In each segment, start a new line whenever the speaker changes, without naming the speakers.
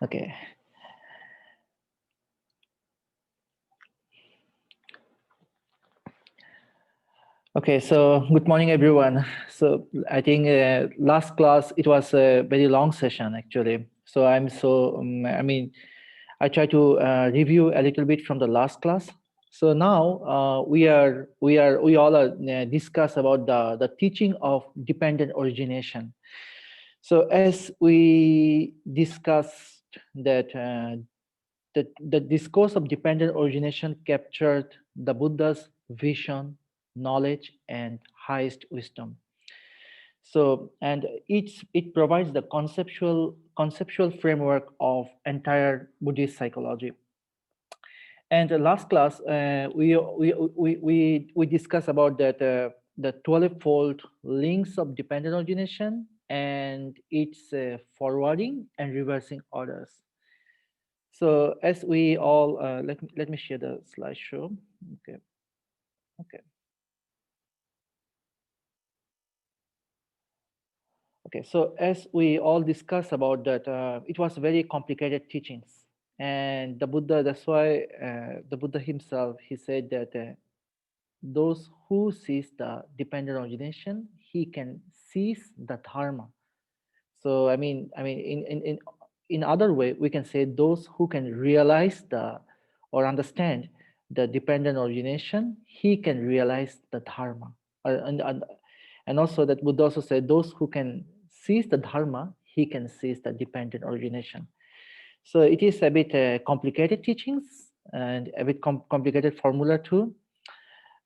Okay. Okay. So good morning, everyone. So I think last class it was a very long session actually. So I try to review a little bit from the last class. So now we all are discuss about the teaching of dependent origination. So as we discussed that the discourse of dependent origination captured the Buddha's vision, knowledge, and highest wisdom. So, and it provides the conceptual framework of entire Buddhist psychology. And the last class, we discussed about that the 12-fold links of dependent origination and its forwarding and reversing orders. So as we all let me share the slideshow. Okay, okay, okay. So as we all discussed about that, it was very complicated teachings, and the Buddha. That's why the Buddha himself he said that those who sees the dependent origination, he can seize the dharma. So in other way, we can say those who can realize the or understand the dependent origination, he can realize the dharma. And also that Buddha also said those who can seize the dharma, he can seize the dependent origination. So it is a bit complicated teachings and a bit complicated formula too.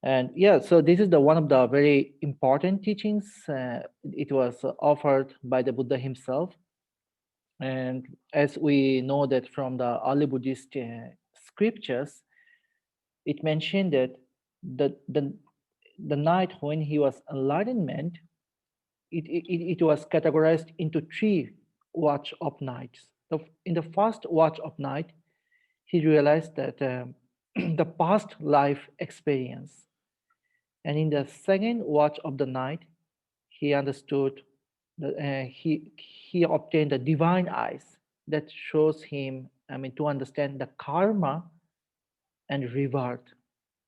And yeah, so this is the one of the very important teachings. It was offered by the Buddha himself. And as we know that from the early Buddhist scriptures, it mentioned that the, the, the night when he was enlightenment, it was categorized into three watch of nights. In the first watch of night, he realized that the past life experience. And in the second watch of the night, he understood that he obtained the divine eyes that shows him, to understand the karma and reward,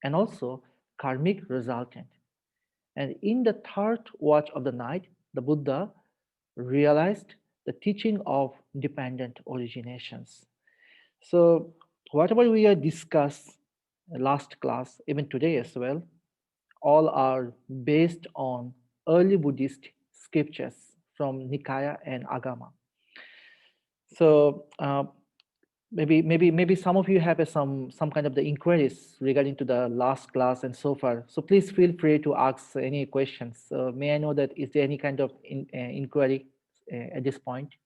and also karmic resultant. And in the third watch of the night, the Buddha realized the teaching of dependent originations. So whatever we have discussed last class, even today as well, all are based on early Buddhist scriptures from Nikaya and Agama. So maybe some of you have some kind of the inquiries regarding to the last class and so far. So please feel free to ask any questions. So may I know that is there any kind of inquiry at this point?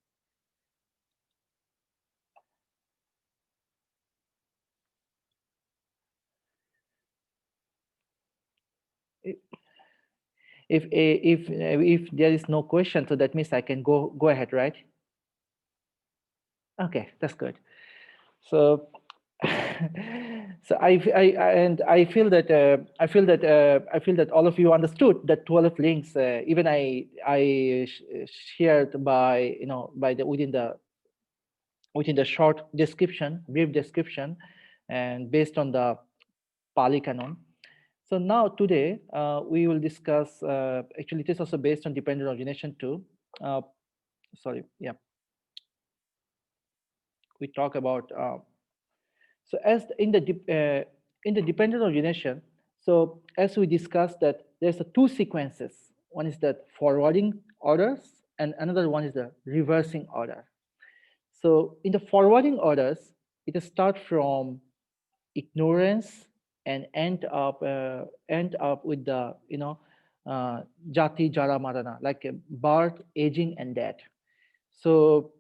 If there is no question, so that means I can go ahead, right? Okay, that's good. So, and I feel that all of you understood that 12 links. Even shared by by the within the short description, brief description, and based on the Pali Canon. So now today we will discuss. Actually, it is also based on dependent origination too. Uh, sorry, yeah, we talk about. So in the dependent origination, so as we discussed that there's a two sequences. One is the forwarding orders, and another one is the reversing order. So in the forwarding orders, it start from ignorance and end up with the jati jara marana, like birth, aging, and death. So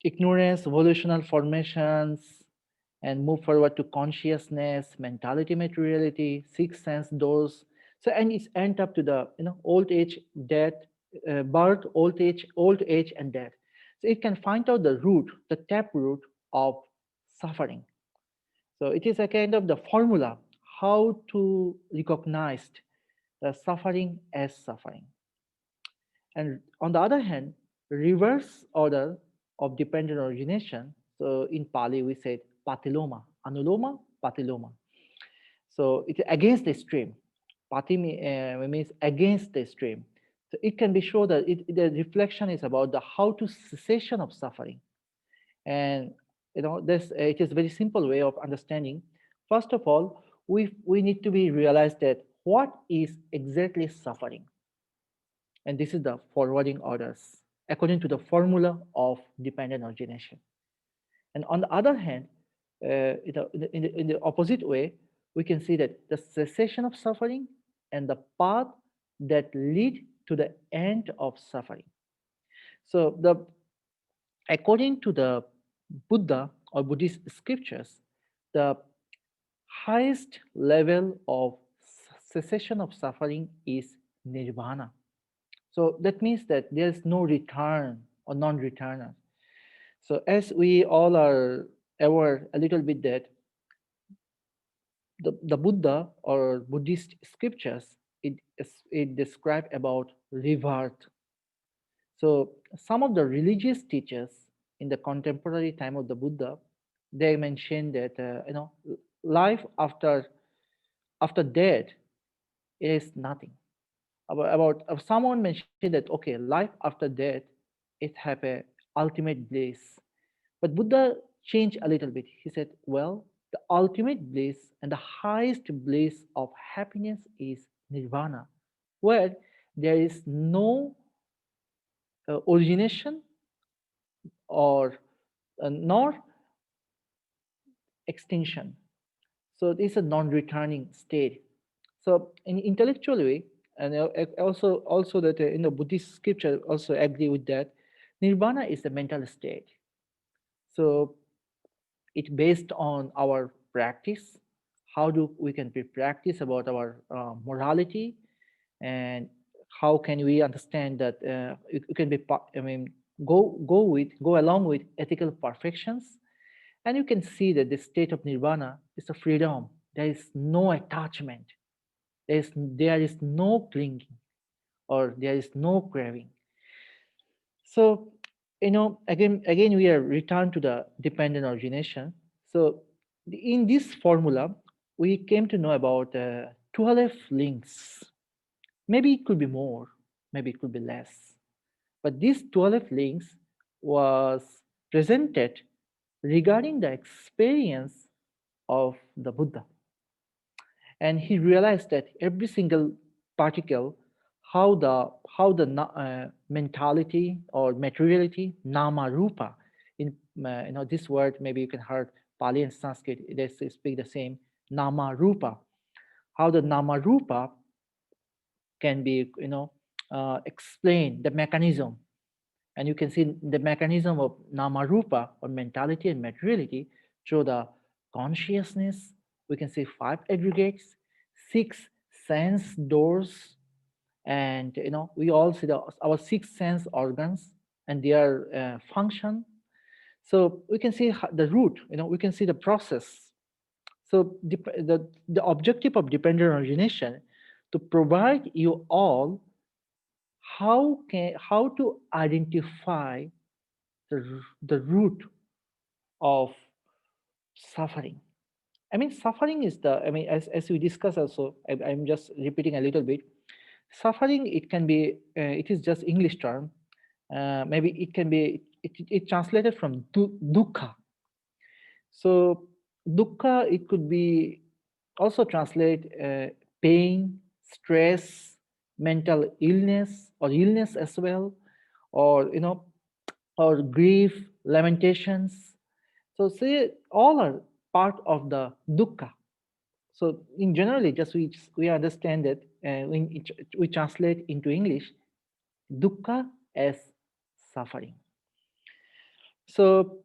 ignorance, volitional formations, and move forward to consciousness, mentality, materiality, sixth sense doors. So and it's end up to the old age, death, birth, old age, and death. So it can find out the root, the tap root of suffering. So it is a kind of the formula how to recognize the suffering as suffering. And on the other hand, reverse order of dependent origination. So in Pali, we said patiloma, anuloma, patiloma. So it's against the stream. Pati means against the stream. So it can be shown that the reflection is about the how to cessation of suffering. And this it is a very simple way of understanding. First of all, we need to be realized that what is exactly suffering, and this is the forwarding orders according to the formula of dependent origination. And on the other hand, in the opposite way, we can see that the cessation of suffering and the path that lead to the end of suffering. So according to the Buddha or Buddhist scriptures, the highest level of cessation of suffering is nirvana. So that means that there's no return or non-returner. So as we all are aware a little bit that the Buddha or Buddhist scriptures, it describe about rebirth. So some of the religious teachers in the contemporary time of the Buddha, they mentioned that life after death is nothing. Someone mentioned that okay, life after death it have a ultimate bliss. But Buddha changed a little bit. He said, well, the ultimate bliss and the highest bliss of happiness is nirvana, where there is no origination or nor extinction. So this is a non-returning state. So in intellectual way, and also that in the Buddhist scripture also agree with that, nirvana is a mental state. So it's based on our practice. How do we can be practice about our morality, and how can we understand that it can be I mean go along with ethical perfections. And you can see that the state of nirvana is a freedom. There is no attachment. There is no clinging, or there is no craving. So, again, we are returned to the dependent origination. So, in this formula, we came to know about 12 links. Maybe it could be more, maybe it could be less. But these 12 links was presented regarding the experience of the Buddha. And he realized that every single particle, how the mentality or materiality, nama-rupa, in this word, maybe you can heard Pali and Sanskrit, they speak the same, nama-rupa, how the nama-rupa can be explained, the mechanism. And you can see the mechanism of nama-rupa or mentality and materiality through the consciousness. We can see 5 aggregates, 6 sense doors, and we all see our 6 sense organs and their function. So we can see the root, we can see the process. So the objective of dependent origination to provide you all how to identify the root of suffering. I mean, suffering is as we discussed also, I'm just repeating a little bit. Suffering, it can be, it is just English term. Maybe it can be, it translated from dukkha. So dukkha, it could be also translate pain, stress, mental illness or illness as well, or or grief, lamentations. So say all are part of the dukkha. So in generally, just we understand that we translate into English dukkha as suffering. So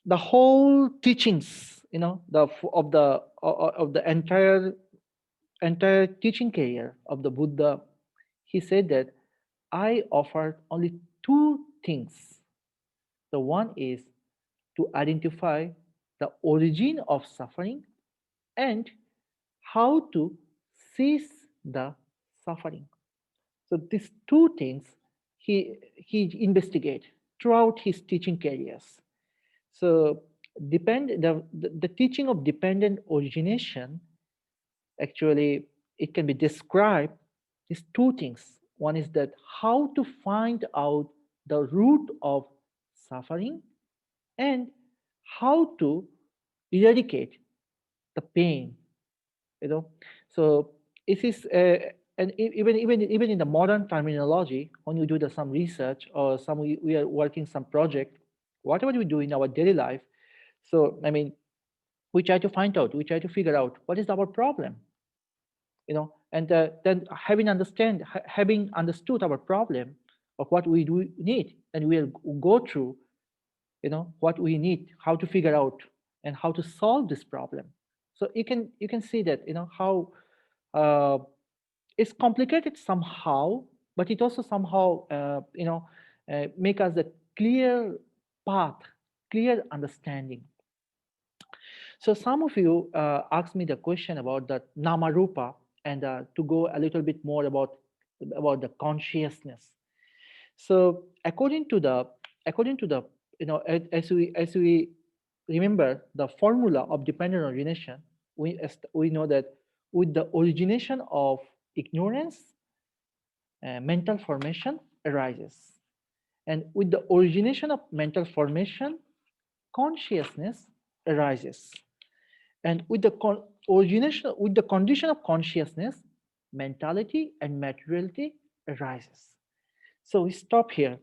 the whole teachings, of the entire teaching career of the Buddha, he said that I offered only 2 things. The one is to identify the origin of suffering and how to cease the suffering. So these 2 things he investigate throughout his teaching careers. So The teaching of dependent origination, actually, it can be described as two things. One is that how to find out the root of suffering, and how to eradicate the pain, you know. So it is and even in the modern terminology, when you do some research, or we are working some project, whatever we do in our daily life. So I mean, we try to find out, we try to figure out what is our problem, and then having understood our problem of what we do need, and we'll go through, what we need, how to figure out, and how to solve this problem. So you can see that, how uh, it's complicated somehow, but it also somehow make us a clear path, clear understanding. So some of you asked me the question about the nama-rupa, and to go a little bit more about the consciousness. So according to the as we remember the formula of dependent origination, we know that with the origination of ignorance, mental formation arises, and with the origination of mental formation, consciousness arises, and with the origination, with the condition of consciousness, mentality and materiality arises. So we stop here.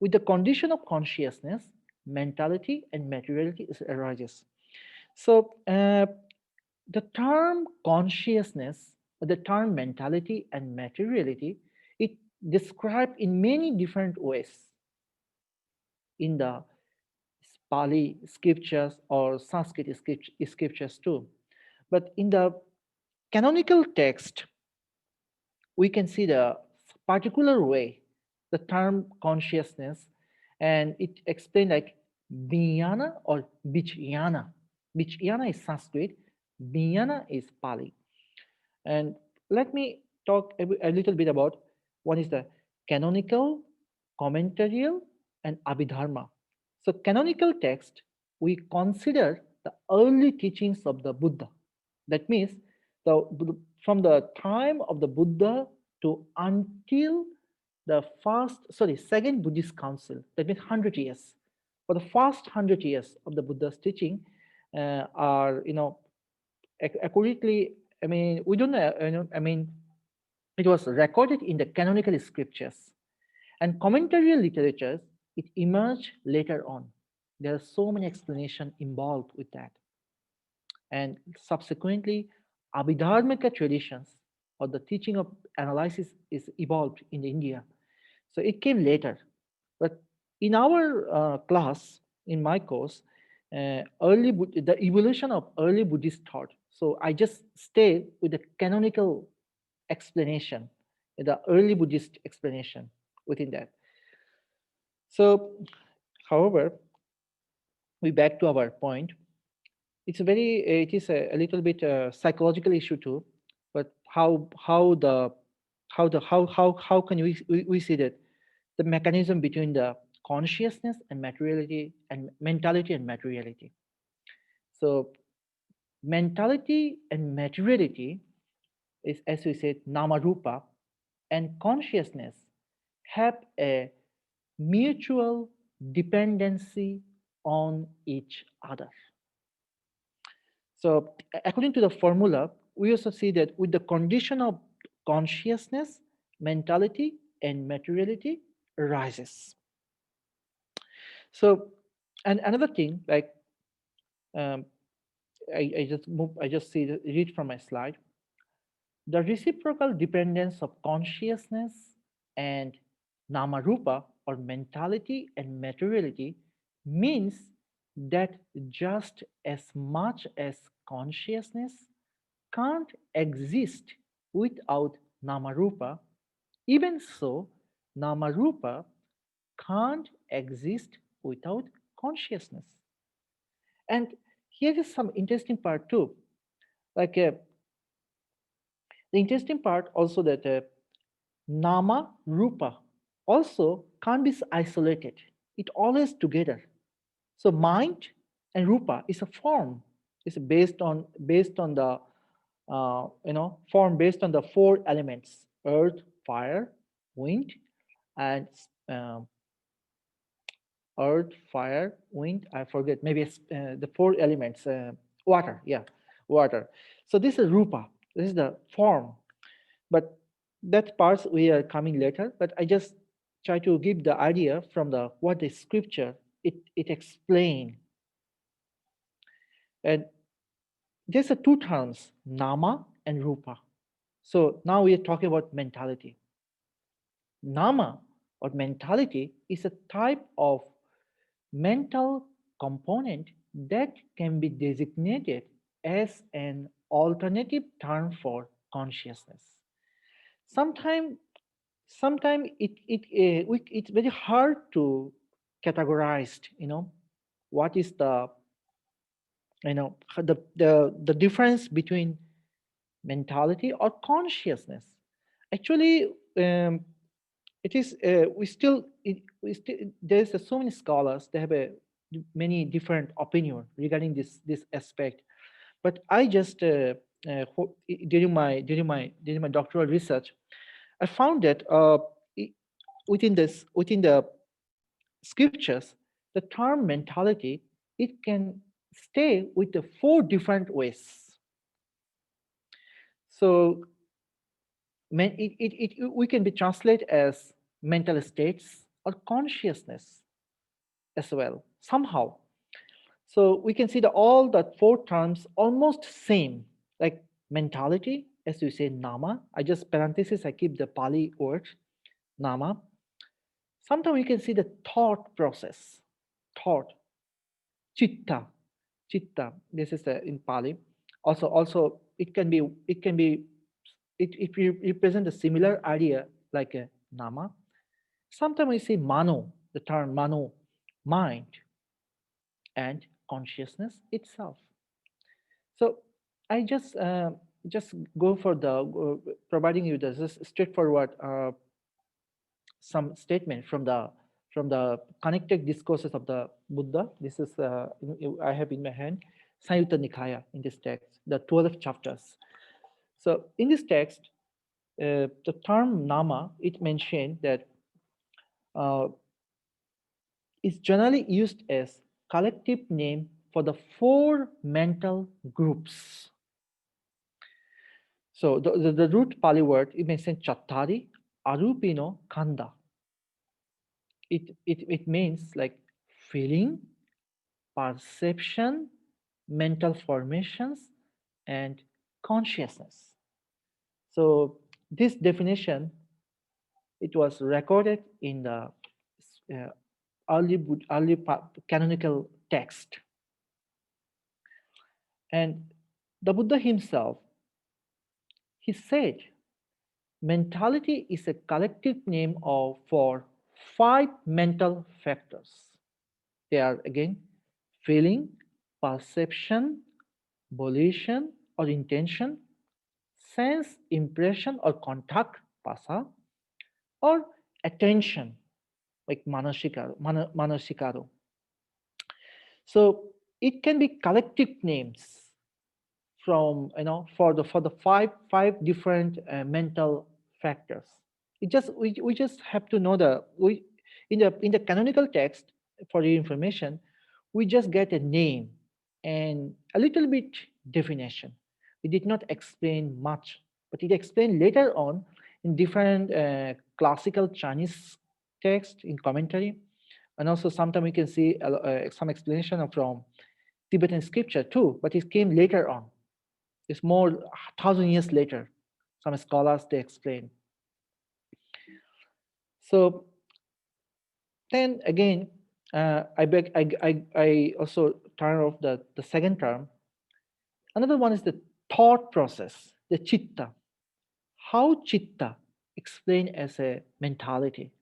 With the condition of consciousness, mentality and materiality arises. So the term consciousness, or the term mentality and materiality, it described in many different ways in the Pali scriptures or Sanskrit scriptures too. But in the canonical text, we can see the particular way the term consciousness, and it explained like vijnana or vijnana. Vijnana is Sanskrit, vijnana is Pali. And let me talk a little bit about what is the canonical, commentarial, and abhidharma. So canonical text, we consider the early teachings of the Buddha. That means from the time of the Buddha to until the second Buddhist council, that means 100 years. For the first 100 years of the Buddha's teaching are, accurately, I mean, we don't know, I mean, it was recorded in the canonical scriptures. And commentarial literatures, it emerged later on. There are so many explanations involved with that. And subsequently, Abhidharmika traditions, or the teaching of analysis, is evolved in India. So it came later. But in our class, in my course, the evolution of early Buddhist thought. So I just stay with the canonical explanation, the early Buddhist explanation within that. So, however, we back to our point. It is a little bit psychological issue too, but how can we see that the mechanism between the consciousness and materiality, and mentality and materiality. So mentality and materiality is, as we said, nama-rupa, and consciousness have a mutual dependency on each other. So according to the formula, we also see that with the condition of consciousness, mentality and materiality arises. So, and another thing, like um, I just read from my slide. The reciprocal dependence of consciousness and nama-rupa, or mentality and materiality, means that just as much as consciousness can't exist without nama-rupa, even so, nama-rupa can't exist without consciousness. And here is some interesting part too. Like the interesting part also that nama rupa also can't be isolated. It always together. So mind and rupa is a form. It's based on the form based on the four elements: earth, fire, wind, and um, earth, fire, wind. I forget. Maybe it's the four elements. Water. Yeah, water. So this is rupa. This is the form. But that parts we are coming later. But I just try to give the idea from the what the scripture it explain. And there's a two terms, nama and rupa. So now we are talking about mentality. Nama or mentality is a type of mental component that can be designated as an alternative term for consciousness. Sometimes it's very hard to categorize, what is the difference between mentality or consciousness. Actually, it is we still there's so many scholars, they have many different opinion regarding this aspect. But I just during my doctoral research, I found that within the scriptures, the term mentality, it can stay with the four different ways. So we can be translated as mental states or consciousness as well somehow. So we can see that all the four terms almost same, like mentality, as you say, nama. I just parenthesis, I keep the Pali word nama. Sometimes we can see the thought process, thought, chitta, chitta. This is in Pali. Also, it represent a similar idea like a nama. Sometimes we see mano, the term mano, mind, and consciousness itself. So I just go for the providing you this straightforward some statement from the connected discourses of the Buddha. This is I have in my hand Sayutta Nikaya in this text, the 12 chapters. So in this text, the term nama, it mentioned that uh, is generally used as collective name for the four mental groups. So the root Pali word, it mentions chattari, arupino, kanda. It means like feeling, perception, mental formations, and consciousness. So this definition, it was recorded in the uh, early canonical text. And the Buddha himself, he said, mentality is a collective name for five mental factors. They are again feeling, perception, volition or intention, sense, impression or contact, pasa, or attention, like manasikaro. So it can be collective names from for the five different mental factors. We just have to know the we in the canonical text. For your information, we just get a name and a little bit definition. We did not explain much, but it explained later on in different classical Chinese text in commentary. And also sometimes we can see some explanation from Tibetan scripture too, but it came later on. It's more 1,000 years later. Some scholars they explain. So then again, I also turn off the second term. Another one is the thought process, the chitta. How chitta explained as a mentality.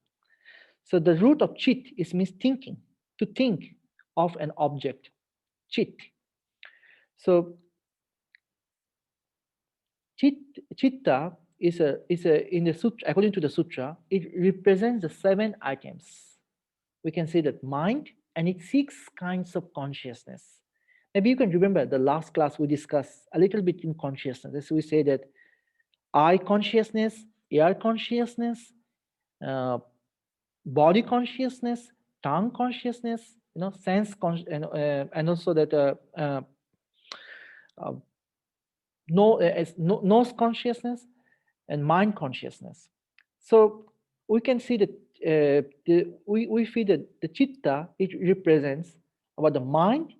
So the root of chit is means thinking, to think of an object, chit. So chit, chitta is a in the sutra, according to the sutra, it represents the seven items. We can say that mind, and it seeks kinds of consciousness. Maybe you can remember the last class we discussed a little bit in consciousness. We say that eye consciousness, ear consciousness, uh, body consciousness, tongue consciousness, and also that uh, nose consciousness and mind consciousness. So we can see that we feel that the chitta, it represents about the mind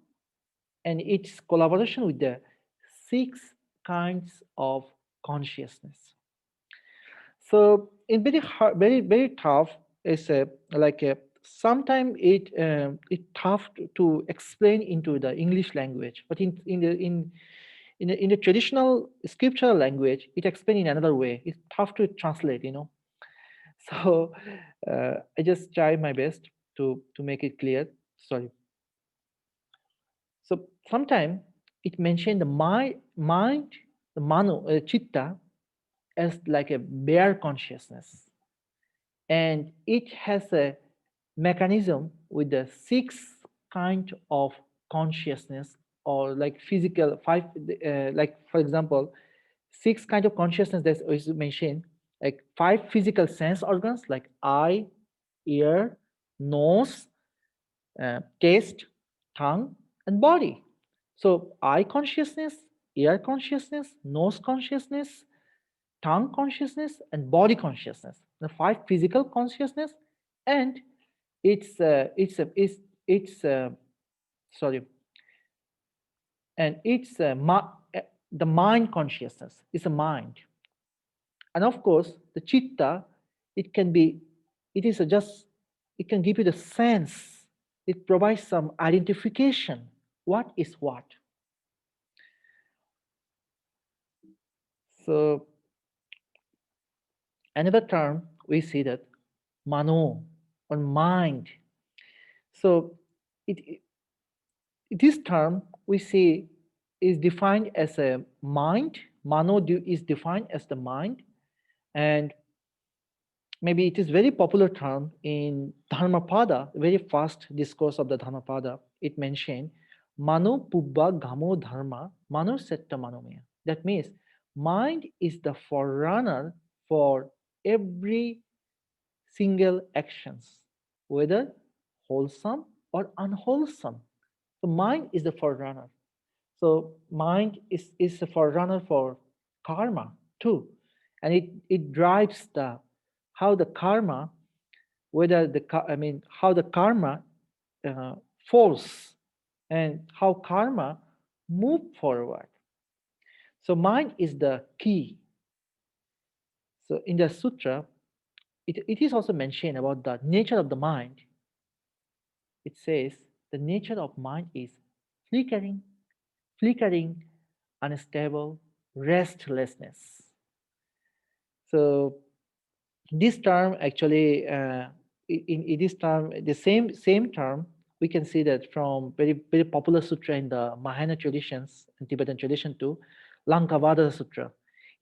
and its collaboration with the six kinds of consciousness. So in very hard, very tough is like a sometimes it tough to explain into the English language, but in the traditional scriptural language, it explained in another way. It's tough to translate, you know. So I just try my best to make it clear. Sorry. So sometimes it mentioned the mind, the mano, chitta, as like a bare consciousness, and it has a mechanism with the six kind of consciousness, or like physical five, like for example, six kind of consciousness that is mentioned, like five physical sense organs like eye, ear, nose, taste, tongue, and body. So eye consciousness, ear consciousness, nose consciousness, tongue consciousness, and body consciousness. The five physical consciousness, and it's sorry, and the mind consciousness is a mind. And of course, the chitta, it can be, it is a just, it can give you the sense. It provides some identification. What is what? So another term we see that mano, or mind. So it, this term we see is defined as a mind. Is defined as the mind, and maybe it is very popular term in Dharmapada, very first discourse of the Dharmapada. It mentioned Mano Pubba Gamo Dharma Mano Setta Manomaya. That means mind is the forerunner for every single actions, whether wholesome or unwholesome. So mind is the forerunner. So mind is a forerunner for karma too, and it drives the how the karma, whether I mean how the karma uh, falls and how karma move forward. So mind is the key. So in the sutra, it is also mentioned about the nature of the mind. It says the nature of mind is flickering, flickering, unstable, restlessness. So this term actually, in this term, the same term, we can see that from very popular sutra in the Mahayana traditions and Tibetan tradition too, Lankavada Sutra.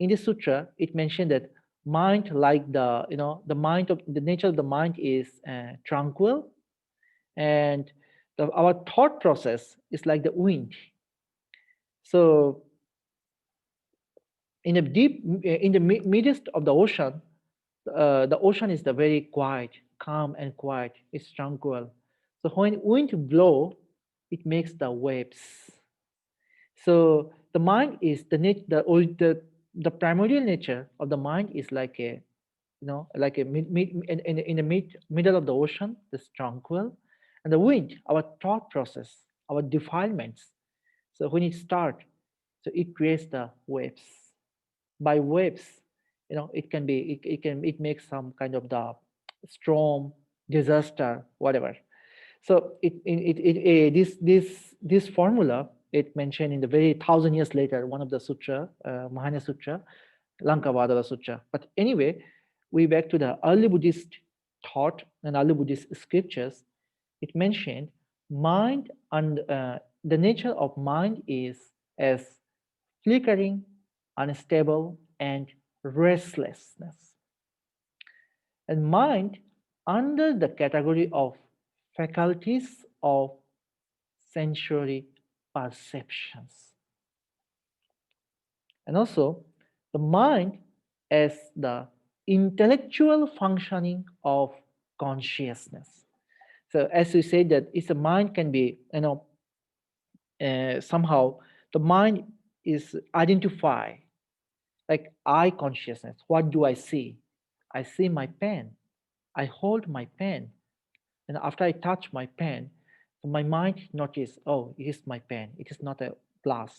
In this sutra, it mentioned that mind, like the mind of the nature of the mind is tranquil, and our thought process is like the wind. So in the deep, in the midst of the ocean is the very quiet, calm and quiet. It's tranquil. So when wind blow, it makes the waves. So the mind is the primordial nature of the mind is like a like a in the middle of the ocean, this tranquil, and the wind, our thought process, our defilements. So when it start, so it creates the waves. By waves, it can be it makes some kind of the storm, disaster, whatever. So this formula, it mentioned in the very 1,000 years later, one of the sutra, Mahayana Sutra, Lankavadara Sutra. But anyway, we back to the early Buddhist thought and early Buddhist scriptures. It mentioned mind, and the nature of mind is as flickering, unstable, and restlessness. And mind, under the category of faculties of sensory perceptions. And also, the mind as the intellectual functioning of consciousness. So, as we said, that it's a mind can be, somehow the mind is identify like eye consciousness. What do I see? I see my pen. I hold my pen, and after I touch my pen, my mind notice, oh, it is my pen. It is not a glass.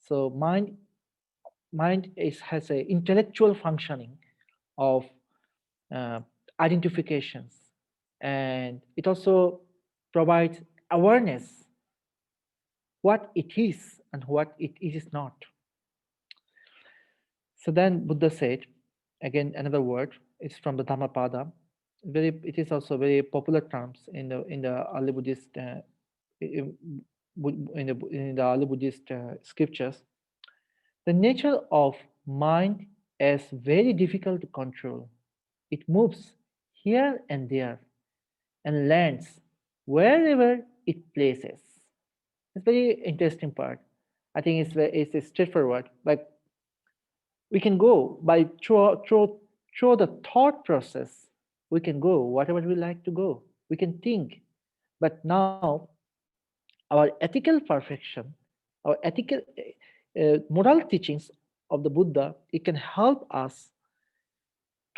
So mind has a intellectual functioning of uh, identifications, and it also provides awareness what it is and what it is not. So then Buddha said, again another word, it's from the Dhammapada. It is also very popular terms in the early Buddhist in in the early Buddhist scriptures. The nature of mind is very difficult to control. It moves here and there and lands wherever it places. It's very interesting part. I think it's straightforward. Like we can go by through the thought process. We can go whatever we like to go. We can think, but now our ethical perfection, our ethical moral teachings of the Buddha, it can help us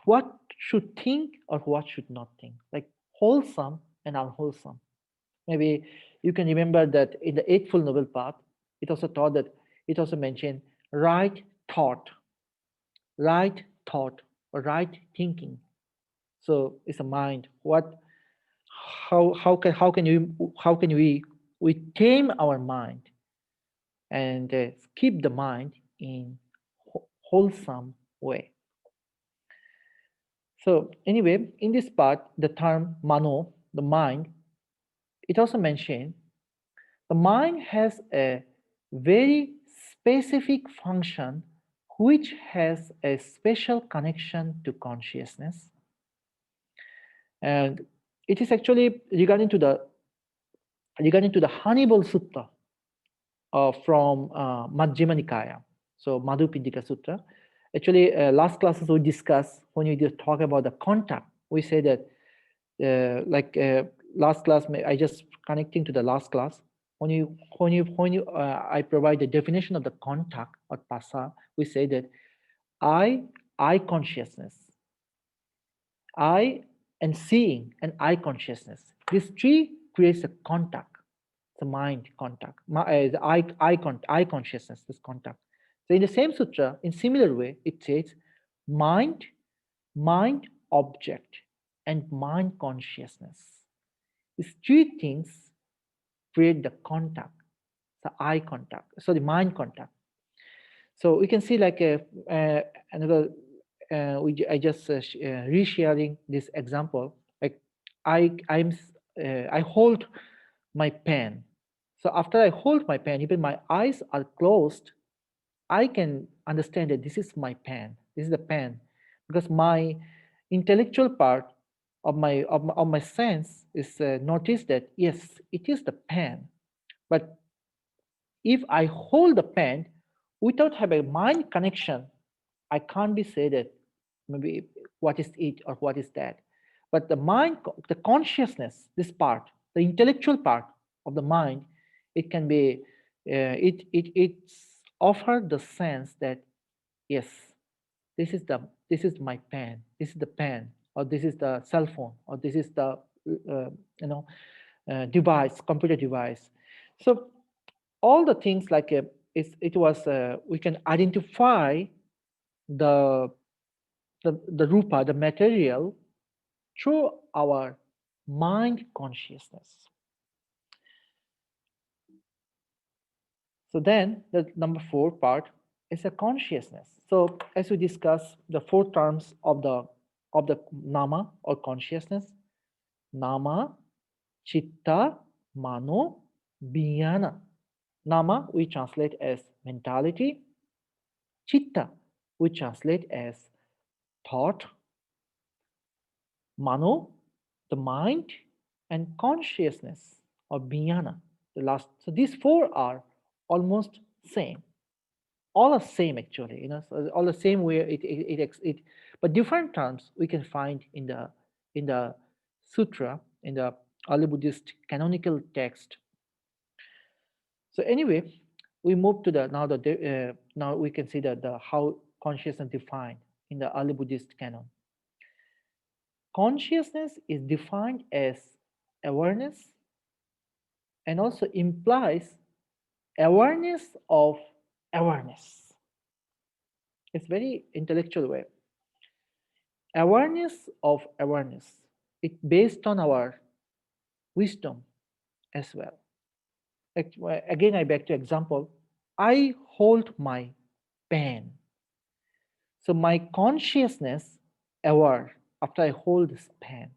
what should think or what should not think, like wholesome and unwholesome. Maybe you can remember that in the Eightfold Noble Path, it also mentioned right thought, right thought, or right thinking. So it's a mind. How can we tame our mind and keep the mind in wholesome way. So anyway, in this part, the term mano, the mind, it also mentioned the mind has a very specific function which has a special connection to consciousness. And it is actually regarding to the Hannibal Sutta from Majjhima Nikaya, so Madhupindika Sutra. Actually, last classes we discussed when we just talk about the contact. We say that, last class, I just connecting to the last class. I provide the definition of the contact or pasa. We say that I, I consciousness, I and seeing and eye consciousness. These three creates a contact, the mind contact, the eye consciousness, this contact. So in the same sutra, in similar way, it says mind, mind object, and mind consciousness. These three things create the contact, the eye contact, so the mind contact. So we can see like another. I just resharing this example. Like I hold my pen. So after I hold my pen, even my eyes are closed, I can understand that this is my pen. This is the pen, because my intellectual part of my sense is notice that yes, it is the pen. But if I hold the pen without having a mind connection, I can't be say that maybe what is it or what is that. But the mind, the consciousness, this part, the intellectual part of the mind, it can be, it's offer the sense that yes, this is my pen, this is the pen, or this is the cell phone, or this is the you know device, computer device. So all the things like it was we can identify the the rupa, the material, through our mind consciousness. So then the number four part is a consciousness. So as we discuss the four terms of the nama or consciousness, nama, chitta, mano, vijnana. Nama we translate as mentality, chitta we translate as thought, mano, the mind, and consciousness or vijnana, the last. So these four are almost same, all are same actually, so all the same way but different terms we can find in the sutra, in the early Buddhist canonical text. So anyway, we move to the now now we can see that the how consciousness defined in the early Buddhist canon. Consciousness is defined as awareness and also implies awareness of awareness. It's very intellectual way. Awareness of awareness. It based on our wisdom as well. Again, I back to example. I hold my pen. So my consciousness aware after I hold this pen.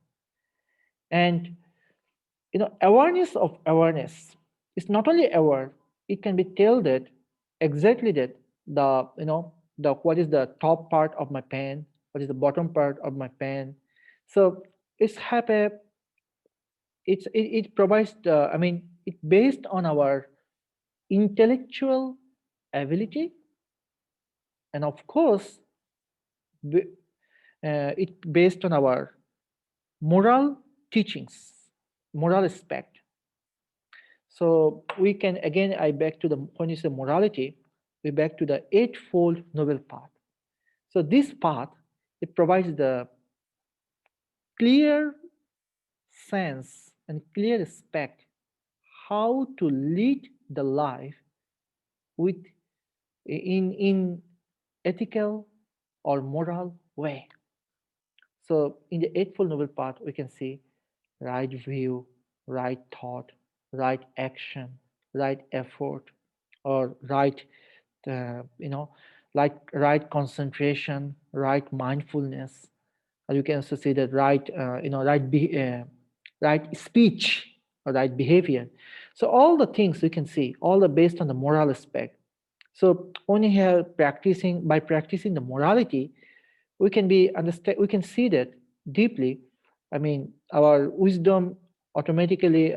And awareness of awareness is not only aware, it can be told that exactly that the what is the top part of my pen, what is the bottom part of my pen. So it's have a it provides the, it based on our intellectual ability, and of course it based on our moral teachings, moral aspect. So we can again, I back to the when you say morality, we back to the eightfold noble path. So this path, it provides the clear sense and clear aspect how to lead the life with in ethical or moral way. So in the Eightfold Noble Path, we can see right view, right thought, right action, right effort, or right, like right concentration, right mindfulness. Or you can also see that right, right speech or right behavior. So all the things we can see, all the based on the moral aspect. So only here practicing by practicing the morality, we can be understand, we can see that deeply. Our wisdom automatically,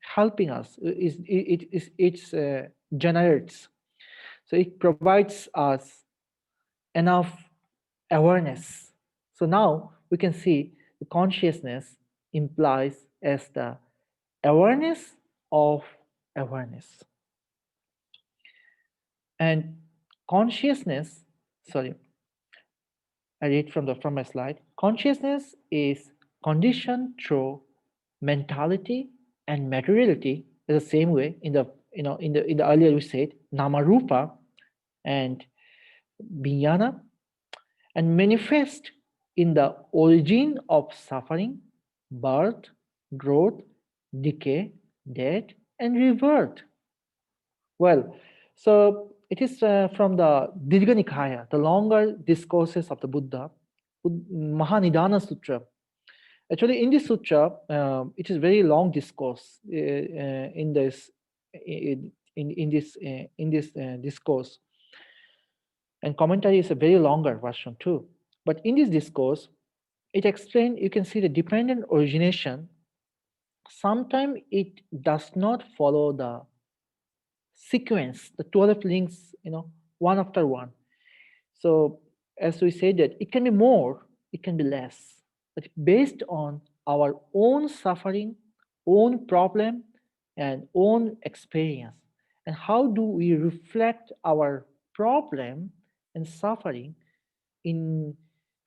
helping us is it's generates. So it provides us enough awareness. So now we can see the consciousness implies as the awareness of awareness. And consciousness, sorry, I read from my slide. Consciousness is conditioned through mentality and materiality is the same way in the in the earlier we said nama-rupa and vijnana, and manifest in the origin of suffering, birth, growth, decay, death, and rebirth. Well, so it is from the Dirgha Nikaya, the longer discourses of the Buddha, Mahanidana Sutra. Actually, in this sutra, it is very long discourse in this in this discourse, and commentary is a very longer version too. But in this discourse, it explained, you can see the dependent origination. Sometimes it does not follow the sequence, the 12 links, one after one. So as we said that it can be more, it can be less, but based on our own suffering, own problem, and own experience. And how do we reflect our problem and suffering in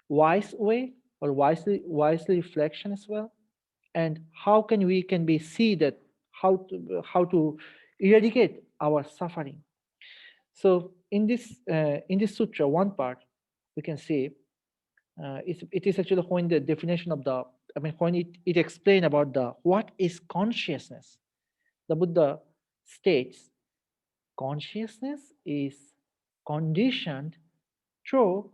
wise way or wisely reflection as well? And how can we can be see that how to eradicate our suffering? So in this sutra, one part we can see it is actually when the definition of the, when it explain about the what is consciousness. The Buddha states consciousness is conditioned through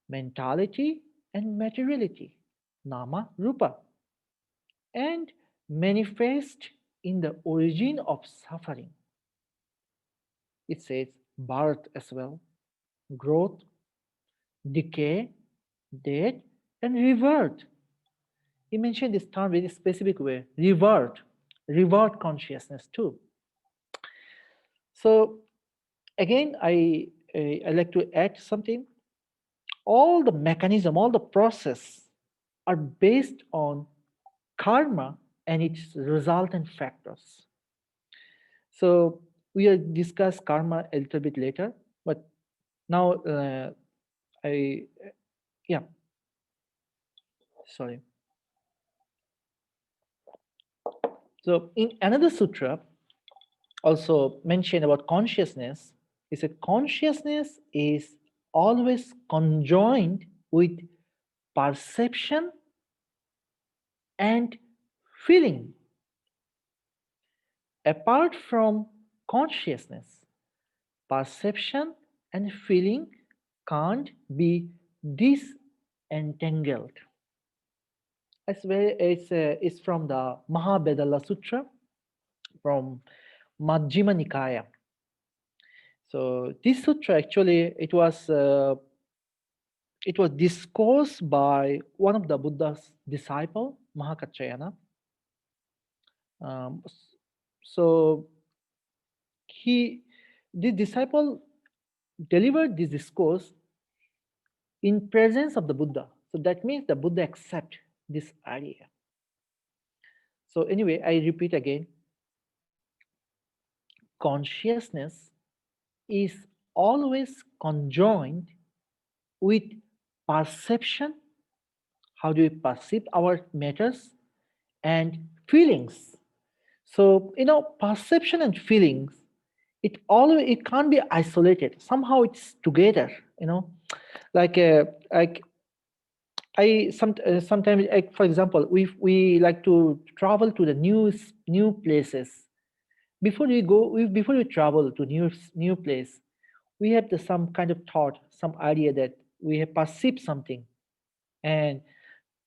mentality and materiality, nama rupa, and manifest in the origin of suffering. It says birth as well, growth, decay, death, and revert. He mentioned this term very specific way, revert. reward consciousness too. So again, I like to add something. All the mechanism, all the process are based on karma and its resultant factors. So we will discuss karma a little bit later, but now I yeah, sorry. So in another sutra also mentioned about consciousness, he said consciousness is always conjoined with perception and feeling. Apart from consciousness, perception and feeling can't be disentangled. It's from the Mahabedala Sutra from Majjhima Nikaya. So this sutra actually it was discoursed by one of the Buddha's disciple, Mahakachayana. Um, so he, the disciple delivered this discourse in presence of the Buddha. So that means the Buddha accept this idea. So anyway, I repeat again, consciousness is always conjoined with perception. How do we perceive our matters? And feelings. So perception and feelings, it can't be isolated. Somehow it's together. Like like sometimes, like, for example, we like to travel to the new places. Before we travel to new place, we have some kind of thought, some idea that we have perceived something, and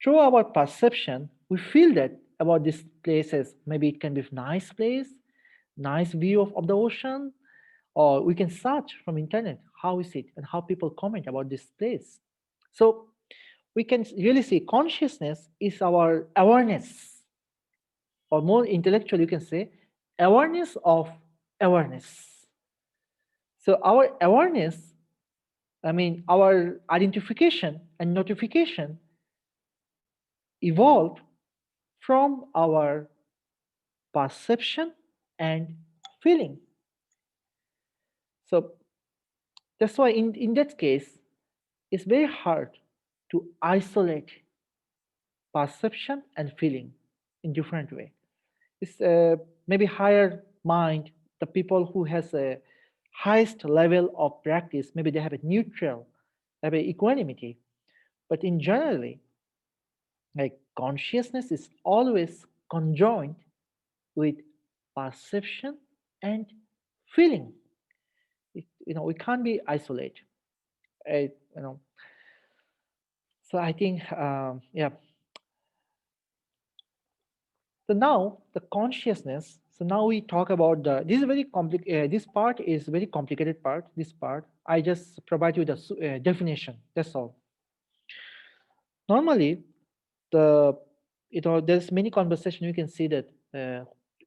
through our perception, we feel that about these places. Maybe it can be a nice place, nice view of the ocean, or we can search from internet how is it and how people comment about this place. So we can really see consciousness is our awareness, or more intellectual, you can say awareness of awareness. So our awareness, I mean, our identification and notification evolved from our perception and feeling. So that's why in that case, it's very hard to isolate perception and feeling in different way. It's maybe higher mind, the people who has a highest level of practice, maybe they have a neutral, they have a equanimity. But in generally, like consciousness is always conjoined with perception and feeling. We can't be isolated. I, you know, so I think, yeah. So now the consciousness. So now we talk about this is very this part is very complicated part. This part I just provide you the definition. That's all. Normally, the there's many conversation. You can see that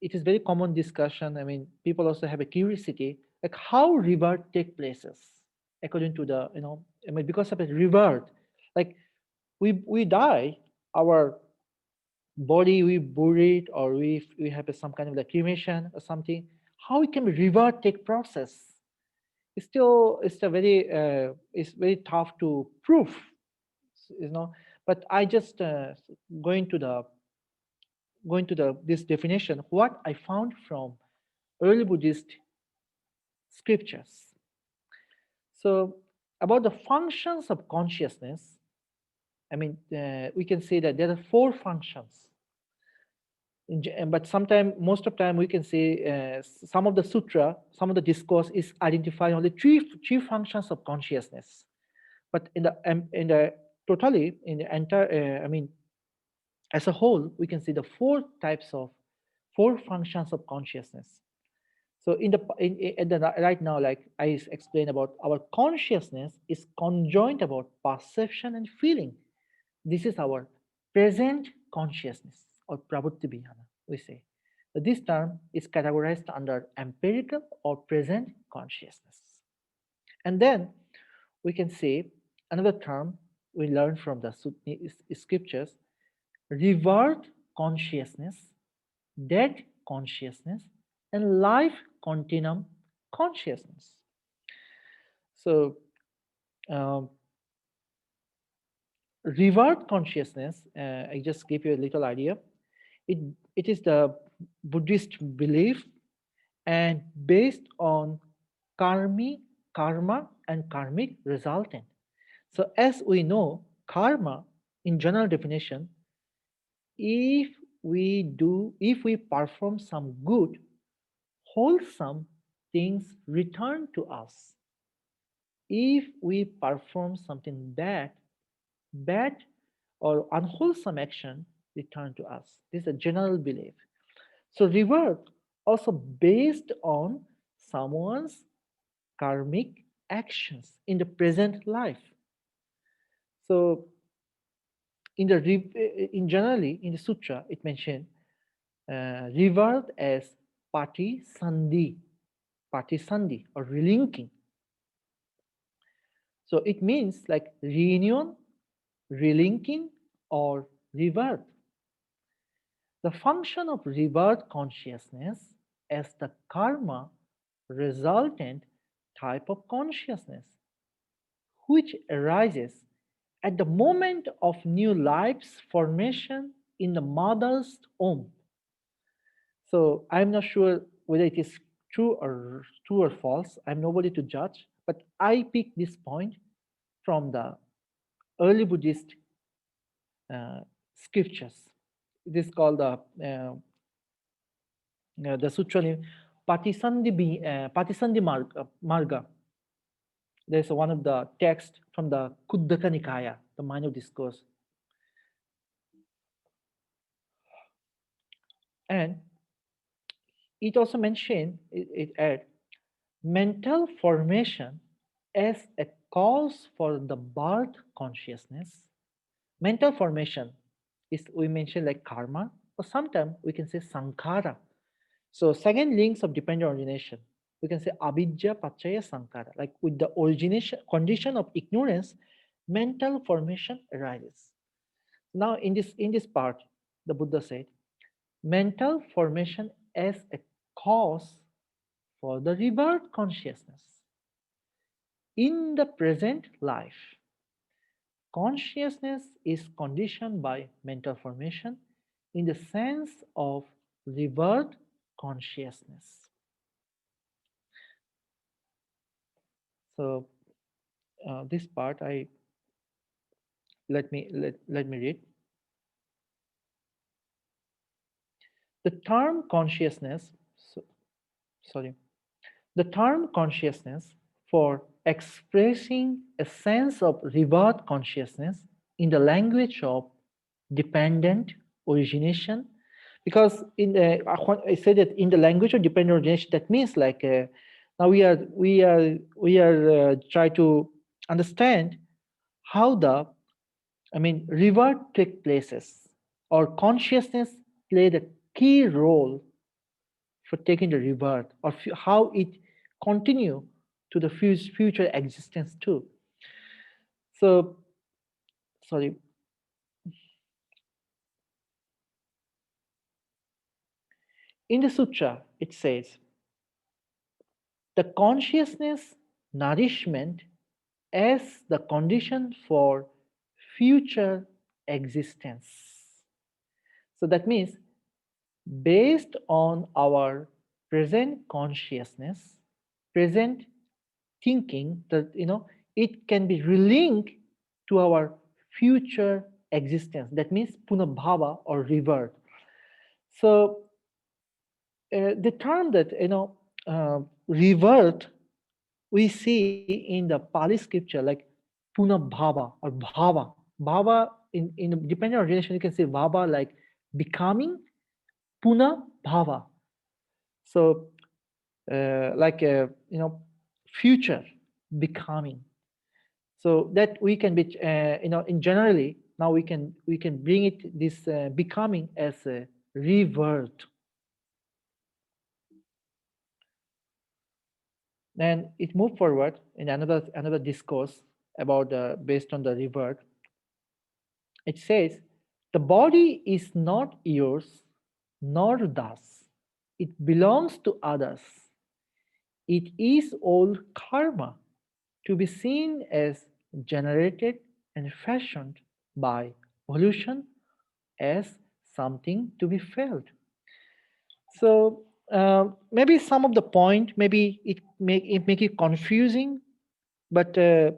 it is very common discussion. I mean, people also have a curiosity like how rebirth take places according to the I mean, because of a rebirth, like we die, our body we bury it, or we have some kind of like cremation or something. How it can be rebirth take process? It's very tough to prove, you know. But I just going to the this definition what I found from early Buddhist scriptures. So about the functions of consciousness, I mean, we can say that there are four functions. But sometimes, most of time, we can say some of the sutra, some of the discourse is identifying only three functions of consciousness. But in the totally in the entire, I mean, as a whole, we can see the four functions of consciousness. So right now, like I explained about our consciousness is conjoined about perception and feeling. This is our present consciousness or prabuddhi, we say. This term is categorized under empirical or present consciousness. And then we can say another term we learn from the scriptures: revert consciousness, dead consciousness, and life continuum consciousness. So, um, revert consciousness, I just give you a little idea. It, it is the Buddhist belief and based on karmi, karma, and karmic resultant. So, as we know, karma, in general definition, if if we perform some good, wholesome things return to us. If we perform something bad or unwholesome action return to us. This is a general belief. So reward also based on someone's karmic actions in the present life. So in generally in the sutra it mentioned reward as pati sandhi or relinking. So it means like reunion, relinking, or rebirth. The function of rebirth consciousness as the karma resultant type of consciousness, which arises at the moment of new life's formation in the mother's womb. So I'm not sure whether it is true or false. I'm nobody to judge, but I pick this point from the early Buddhist scriptures. It is called the sutra name Patisandhi Marga. There's one of the texts from the Kuddaka Nikaya, the minor discourse. And it also mentioned, it add, mental formation as a cause for the birth consciousness. Mental formation is, we mentioned like karma, or sometimes we can say sankhara. So second links of dependent origination, we can say avidya pachaya sankhara, like with the origination condition of ignorance, mental formation arises. Now in this part, the Buddha said, mental formation as a cause for the rebirth consciousness in the present life. Consciousness is conditioned by mental formation in the sense of rebirth consciousness. So this part I let me read. The term consciousness, sorry, the term consciousness for expressing a sense of rebirth consciousness in the language of dependent origination, because in the I said that in the language of dependent origination, that means like now we are try to understand how the, I mean, revert take places or consciousness played a key role for taking the rebirth, or how it continue to the future existence too. So, sorry. In the sutra, it says the consciousness nourishment as the condition for future existence. So that means based on our present consciousness, present thinking, that it can be relinked to our future existence. That means punabhava or rebirth. So the term that rebirth we see in the Pali scripture like punabhava or bhava. Bhava in depending on relation you can say bhava like becoming, punabhava. So like future becoming. So that we can be in generally now we can bring it this becoming as a rebirth. And it moved forward in another discourse about based on the rebirth. It says, the body is not yours, nor thus. It belongs to others. It is all karma, to be seen as generated and fashioned by evolution as something to be felt. So maybe some of the point, maybe it make it confusing, but the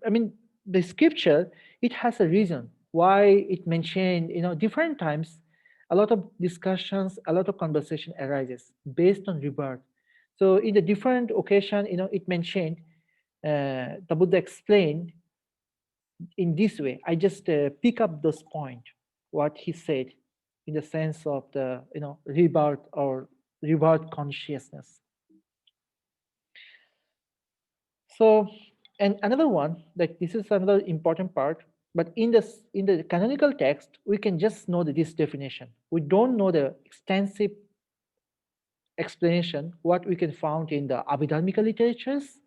I mean the scripture, it has a reason why it mentioned, different times. A lot of discussions, a lot of conversation arises based on rebirth. So in the different occasion, it mentioned, the Buddha explained in this way. I just pick up those point what he said in the sense of the rebirth or rebirth consciousness. So, and another one, like this is another important part, but in the canonical text, we can just know this definition. We don't know the extensive explanation what we can found in the Abhidharmika literatures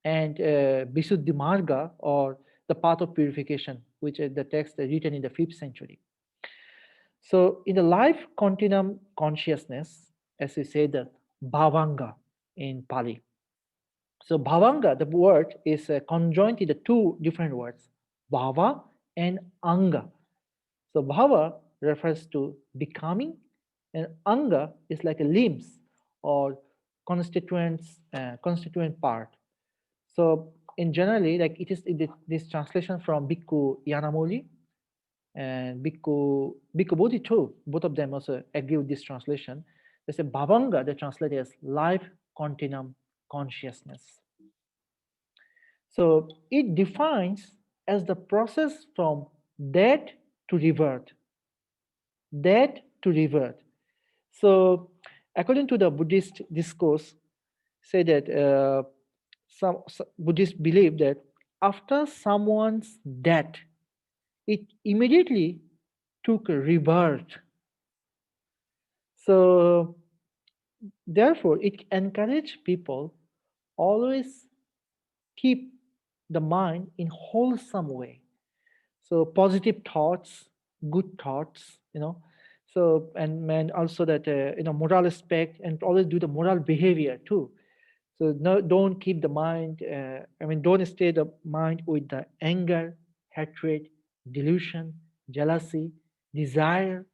and Visuddhi Marga, or the path of purification, which is the text written in the 5th century. So in the life continuum consciousness, as we say, the bhavanga in Pali. So bhavanga, the word is conjoined in the two different words, bhava and anga. So bhava refers to becoming, and anga is like a limbs or constituent part. So in generally, like it is this translation from Bhikkhu Yanamoli and Bhikkhu Bodhi too. Both of them also agree with this translation. They say bhavanga, they translate as life continuum consciousness. So it defines as the process from death to rebirth, death to rebirth. So according to the Buddhist discourse, say that some Buddhists believe that after someone's death, it immediately took a rebirth. So therefore, it encourages people always keep the mind in wholesome way. So positive thoughts, good thoughts, so and also that moral aspect, and always do the moral behavior too. So no, don't keep the mind, don't stay the mind with the anger, hatred, delusion, jealousy, desire.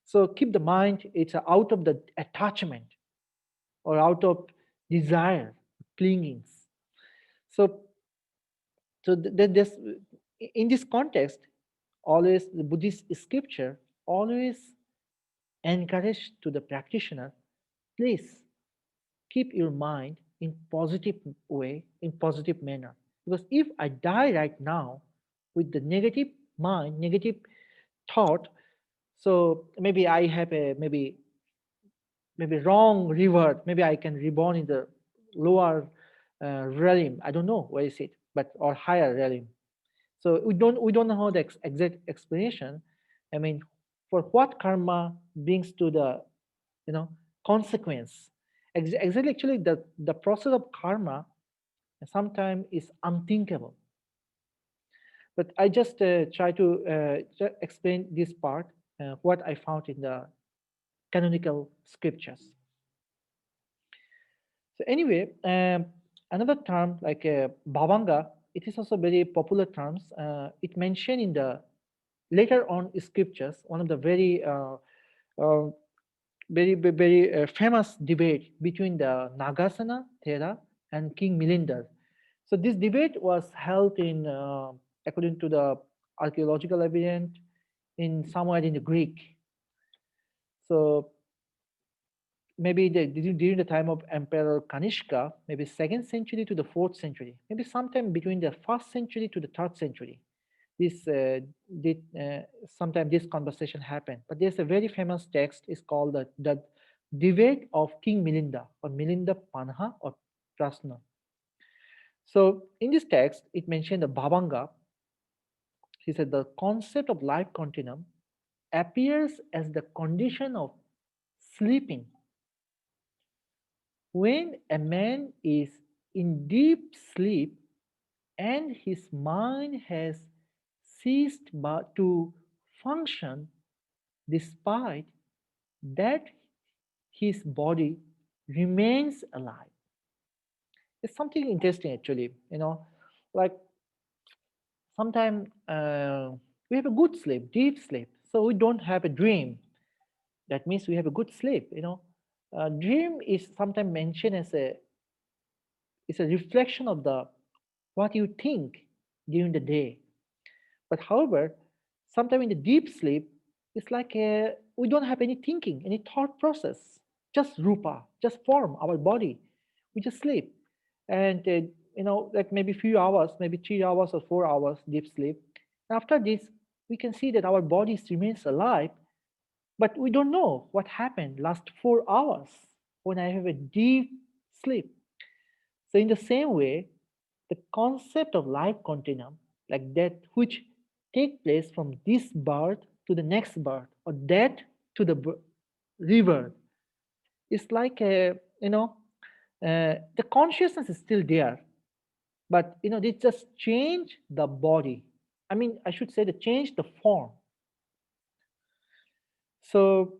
So keep the mind, it's out of the attachment or out of desire, clingings. So this, in this context, always the Buddhist scripture always encourage to the practitioner, please keep your mind in positive way, in positive manner. Because if I die right now with the negative mind, negative thought, so maybe I have a maybe wrong revert. Maybe I can reborn in the lower realm. I don't know where is it, but or higher realm. So we don't know the exact explanation. I mean, for what karma brings to the you know consequence. Exactly, actually, the process of karma sometimes is unthinkable. But I just try to explain this part, what I found in the canonical scriptures. So anyway, another term like bhavanga, it is also very popular terms. It mentioned in the later on scriptures, one of the uh, very famous debate between the Nagasena Thera and King Milinder. So this debate was held in, according to the archaeological evidence, in somewhere in the Greek. So maybe during the time of Emperor Kanishka, maybe 2nd century to the 4th century, maybe sometime between the 1st century to the 3rd century. This did sometime this conversation happened. But there's a very famous text. Is called the debate of King Milinda, or Milinda Panha or Prasna. So in this text, it mentioned the Bhavanga. He said the concept of life continuum appears as the condition of sleeping When a man is in deep sleep and his mind has ceased but to function, despite that his body remains alive. It's something interesting actually, like sometimes we have a good sleep, deep sleep, so we don't have a dream. That means we have a good sleep. Dream is sometimes mentioned as a it's a reflection of the what you think during the day. But however, sometimes in the deep sleep, it's like we don't have any thinking, any thought process, just rupa, just form, our body. We just sleep. And, like maybe few hours, maybe 3 hours or 4 hours deep sleep. After this, we can see that our body remains alive, but we don't know what happened last 4 hours when I have a deep sleep. So, in the same way, the concept of life continuum, like that which take place from this birth to the next birth, or death to the rebirth, is like the consciousness is still there, but they just change the body. I mean, I should say they change the form. So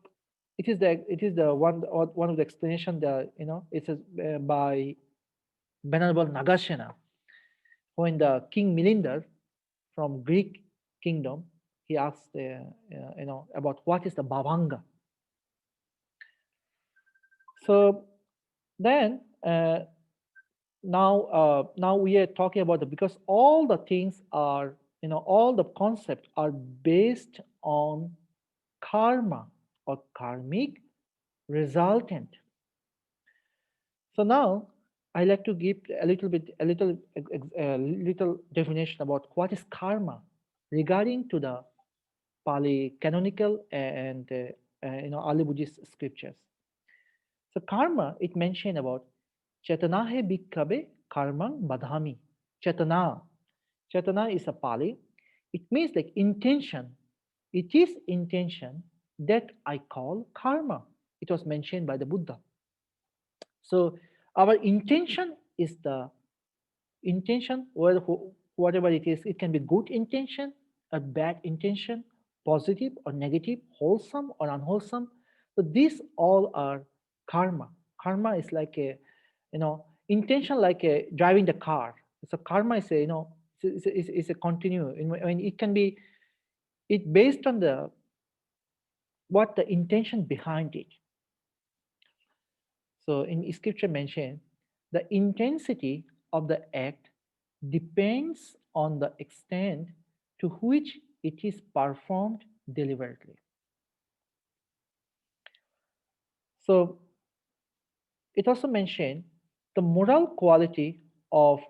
it is the one of the explanation that it's by Venerable Nagasena, when the King Milinder from Greek kingdom, he asked, about what is the Bhavanga. So then now we are talking about because all the things are, all the concepts are based on karma or karmic resultant. So now I like to give a little definition about what is karma regarding to the Pali canonical and early Buddhist scriptures. So karma, it mentioned about Chetanahe bhikkhave karmang badhami. Chetana. Chetana is a Pali. It means like intention. It is intention that I call karma. It was mentioned by the Buddha. So our intention is the intention, whatever it is. It can be good intention, a bad intention, positive or negative, wholesome or unwholesome. So these all are karma. Karma is like a, intention, like a driving the car. So karma is a, is a continue. I mean, it can be it based on the what the intention behind it. So in scripture mentioned, the intensity of the act depends on the extent to which it is performed deliberately. So it also mentioned the moral quality of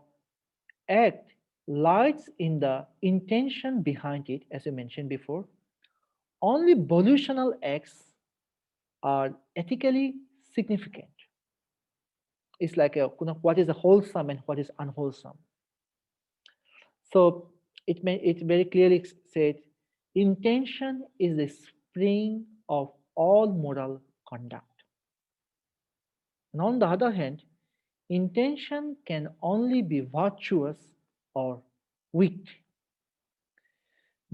act lies in the intention behind it, as I mentioned before. Only volitional acts are ethically significant. It's like what is wholesome and what is unwholesome. So it very clearly said, intention is the spring of all moral conduct. And on the other hand, intention can only be virtuous or wicked.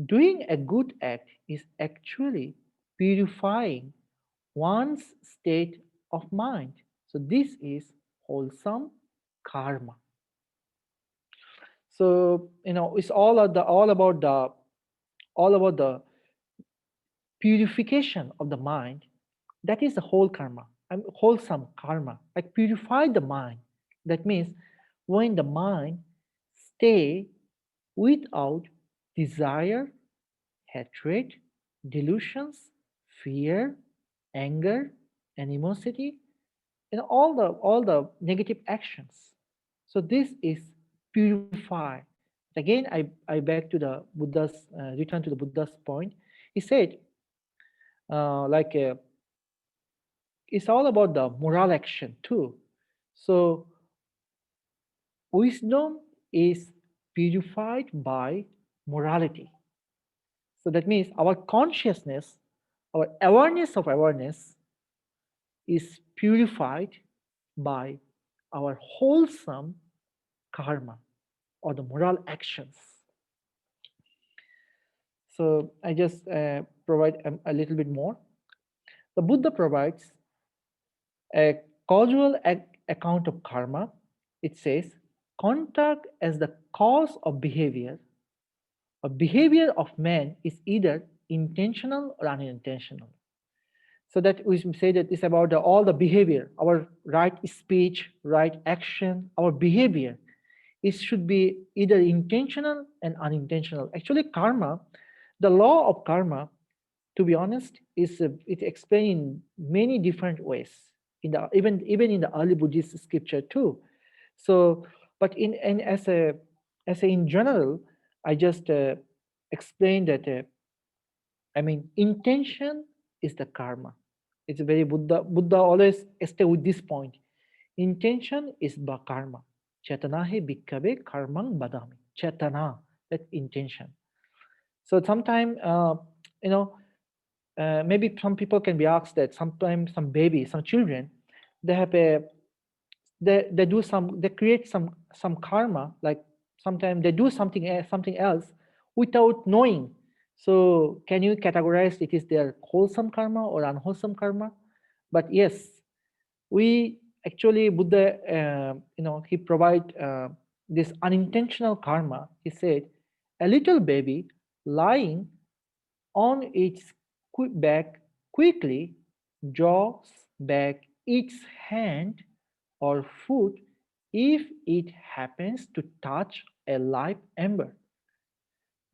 Doing a good act is actually purifying one's state of mind. So this is wholesome karma. So it's all about the purification of the mind. That is the whole karma. Wholesome karma, like purify the mind. That means when the mind stay without desire, hatred, delusions, fear, anger, animosity, and all the negative actions. So this is purify. Again, I back to the Buddha's return to the Buddha's point. He said, like it's all about the moral action too. So wisdom is purified by morality. So that means our consciousness, our awareness of awareness is purified by our wholesome karma or the moral actions. So I just provide a little bit more. The Buddha provides a causal account of karma. It says, conduct as the cause of behavior. A behavior of man is either intentional or unintentional. So that we say that it's about all the behavior, our right speech, right action, our behavior. It should be either intentional and unintentional. Actually, karma, the law of karma, to be honest, is it's explained in many different ways. In the even in the early Buddhist scripture too. So, but in as a in general, I just explained that. I mean, intention is the karma. It's very Buddha. Buddha always stay with this point. Intention is karma. Chetana he bhikkave karmang badami. Chetana, that intention. So sometimes, you know, maybe some people can be asked that sometimes some babies, some children, they have a they do some they create some karma, like sometimes they do something else without knowing. So can you categorize it is their wholesome karma or unwholesome karma? But yes, we actually Buddha, he provide this unintentional karma. He said a little baby lying on its back quickly draws back its hand or foot if it happens to touch a live ember.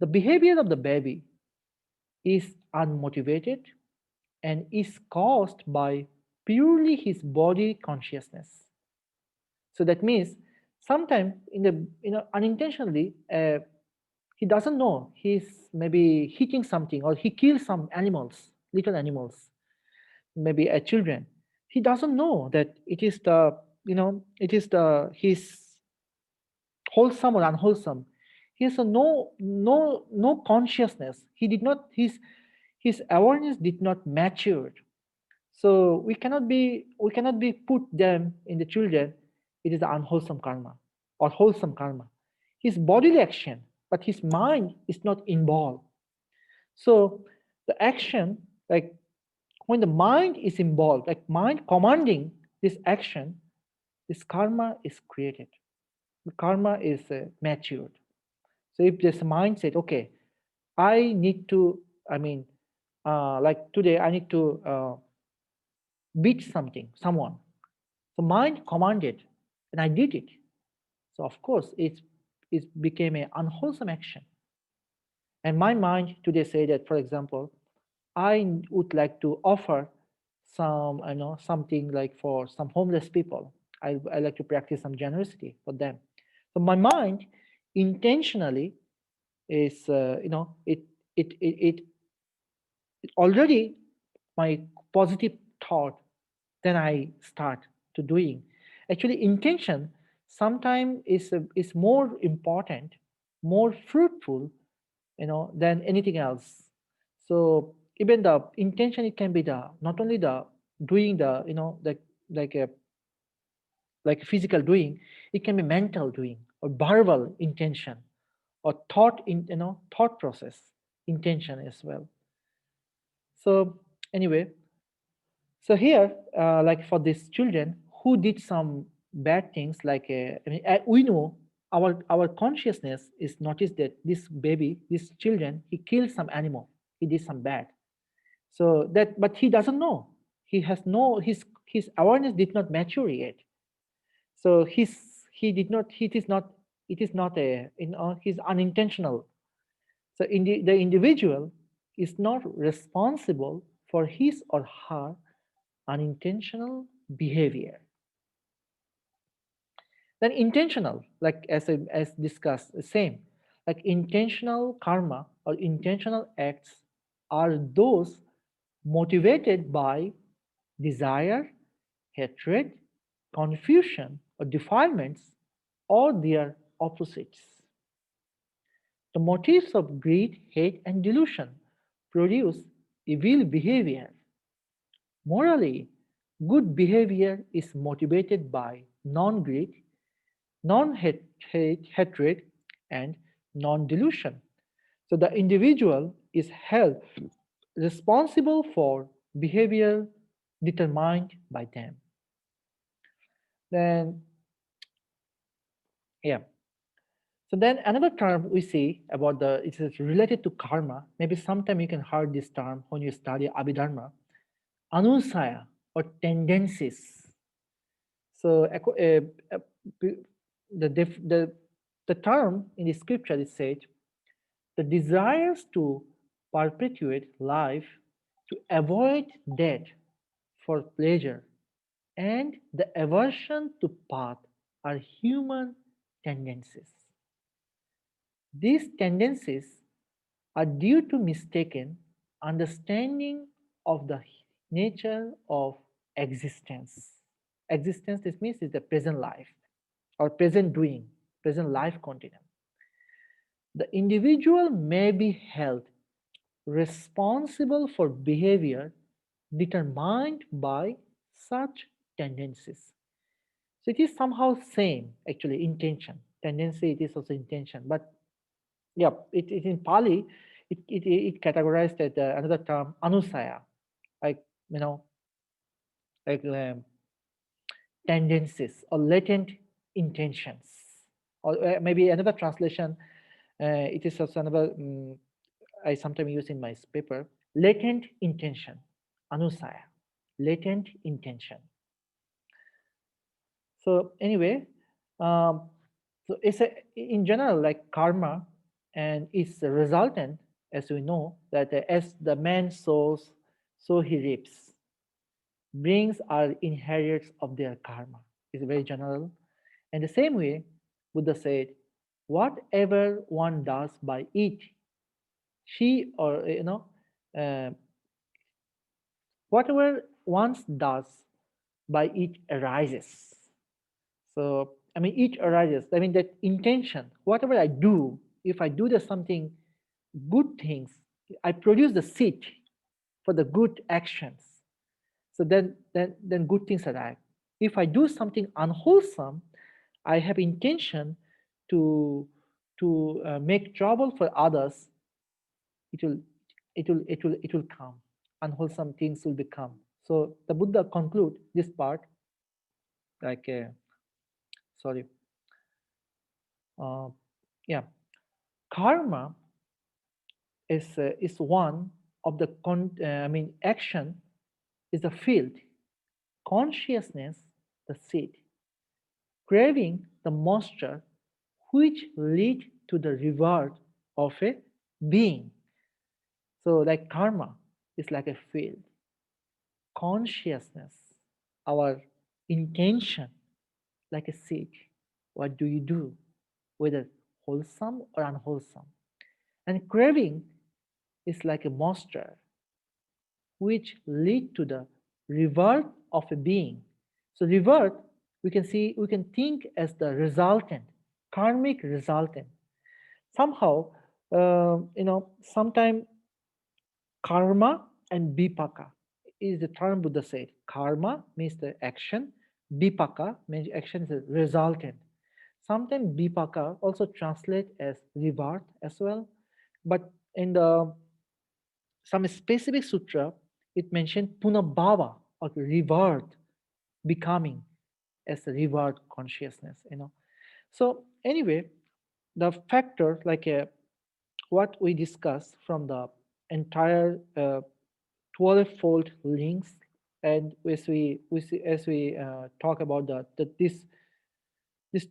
The behavior of the baby is unmotivated and is caused by purely his body consciousness. So that means sometimes in the unintentionally he doesn't know he's maybe hitting something or he kills some animals, little animals, maybe a children. He doesn't know that it is the it is the his wholesome or unwholesome. He has a no consciousness. He did not his awareness did not mature. So we cannot be put them in the children. It is the unwholesome karma or wholesome karma. His bodily action, but his mind is not involved. So the action, like when the mind is involved, like mind commanding this action, this karma is created. The karma is matured. So if this mindset, okay, I need to, I mean, like today, I need to beat someone. So mind commanded, and I did it. So of course, it became an unwholesome action. And my mind today say that, for example, I would like to offer something like for some homeless people. I like to practice some generosity for them. So my mind intentionally is, it already my positive thought, then I start to doing. Actually, intention sometimes is more important, more fruitful, than anything else. So even the intention, it can be the not only the doing the like a like physical doing, it can be mental doing or verbal intention or thought process intention as well. So anyway, so here, like for these children who did some bad things, like we know our consciousness is noticed that this baby, this children, he killed some animal, he did some bad. So that, but he doesn't know. He has no his awareness did not mature yet. So he did not. It is not a he's unintentional. So the individual is not responsible for his or her unintentional behavior. Then intentional, like as discussed, the same. Like intentional karma or intentional acts are those motivated by desire, hatred, confusion, or defilements, or their opposites. The motives of greed, hate, and delusion produce evil behavior. Morally, Good behavior is motivated by non greed, non hatred, and non delusion. So the individual is held responsible for behavior determined by them. Then, yeah. So then another term we see about it is related to karma. Maybe sometime you can heard this term when you study Abhidharma, anusaya or tendencies. So uh, the, the term in the scripture is said the desires to perpetuate life, to avoid death for pleasure, and the aversion to path are human tendencies. These tendencies are due to mistaken understanding of the nature of existence. Existence, this means, is the present life or present doing, present life continuum. The individual may be held responsible for behavior determined by such tendencies. So it is somehow same actually intention. Tendency it is also intention. But yeah, it in Pali it categorized as another term anusaya, like you know like tendencies or latent intentions. Or maybe another translation, it is also another I sometimes use in my paper, latent intention, anusaya, latent intention. So anyway, um, so it's in general like karma, and it's a resultant, as we know, that as the man sows, so he reaps. Brings are inheritors of their karma. It's very general. And the same way, Buddha said, whatever one does by it, she or uh, whatever one does by it arises. So, I mean, it arises. I mean, that intention, whatever I do, if I do the something good things, I produce the seed for the good actions. So then good things arrive. If I do something unwholesome, I have intention to make trouble for others. It will it will come. Unwholesome things will become. So the Buddha conclude this part like sorry, uh, yeah, karma is one of the I mean action is the field, consciousness the seed, craving the moisture which lead to the reward of a being. So like karma is like a field, consciousness, our intention like a seed. What do you do, whether wholesome or unwholesome? And craving is like a monster which lead to the reward of a being. So reward we can think as the resultant, karmic resultant. Somehow, sometime karma and vipaka is the term Buddha said. Karma means the action, vipaka means action is a resultant. Sometimes vipaka also translate as reward as well, but in the some specific sutra, it mentioned punabhava or reward, becoming as a reward consciousness. So anyway, the factor like what we discussed from the entire 12-fold links, and as we talk about this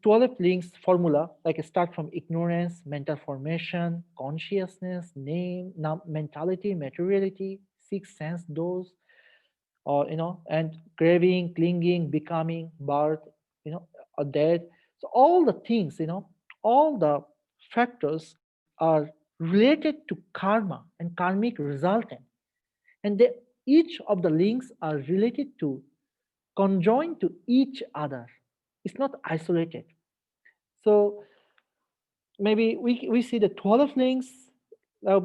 12 links formula, like start from ignorance, mental formation, consciousness, name, mentality, materiality, six sense those, or and craving, clinging, becoming, birth, or death. So all the things, all the factors are related to karma and karmic resultant, and each of the links are related to conjoined to each other. It's not isolated. So maybe we see the 12 links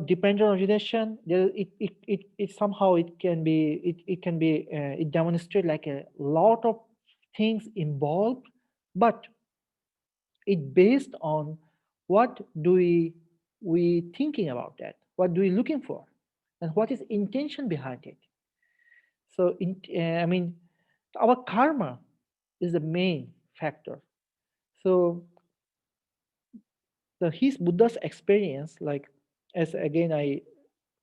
dependent origination, it somehow it can be it demonstrate like a lot of things involved, but it based on what do we thinking about that, what do we looking for, and what is intention behind it. So I mean, our karma is the main factor. So the his Buddha's experience, like, as again I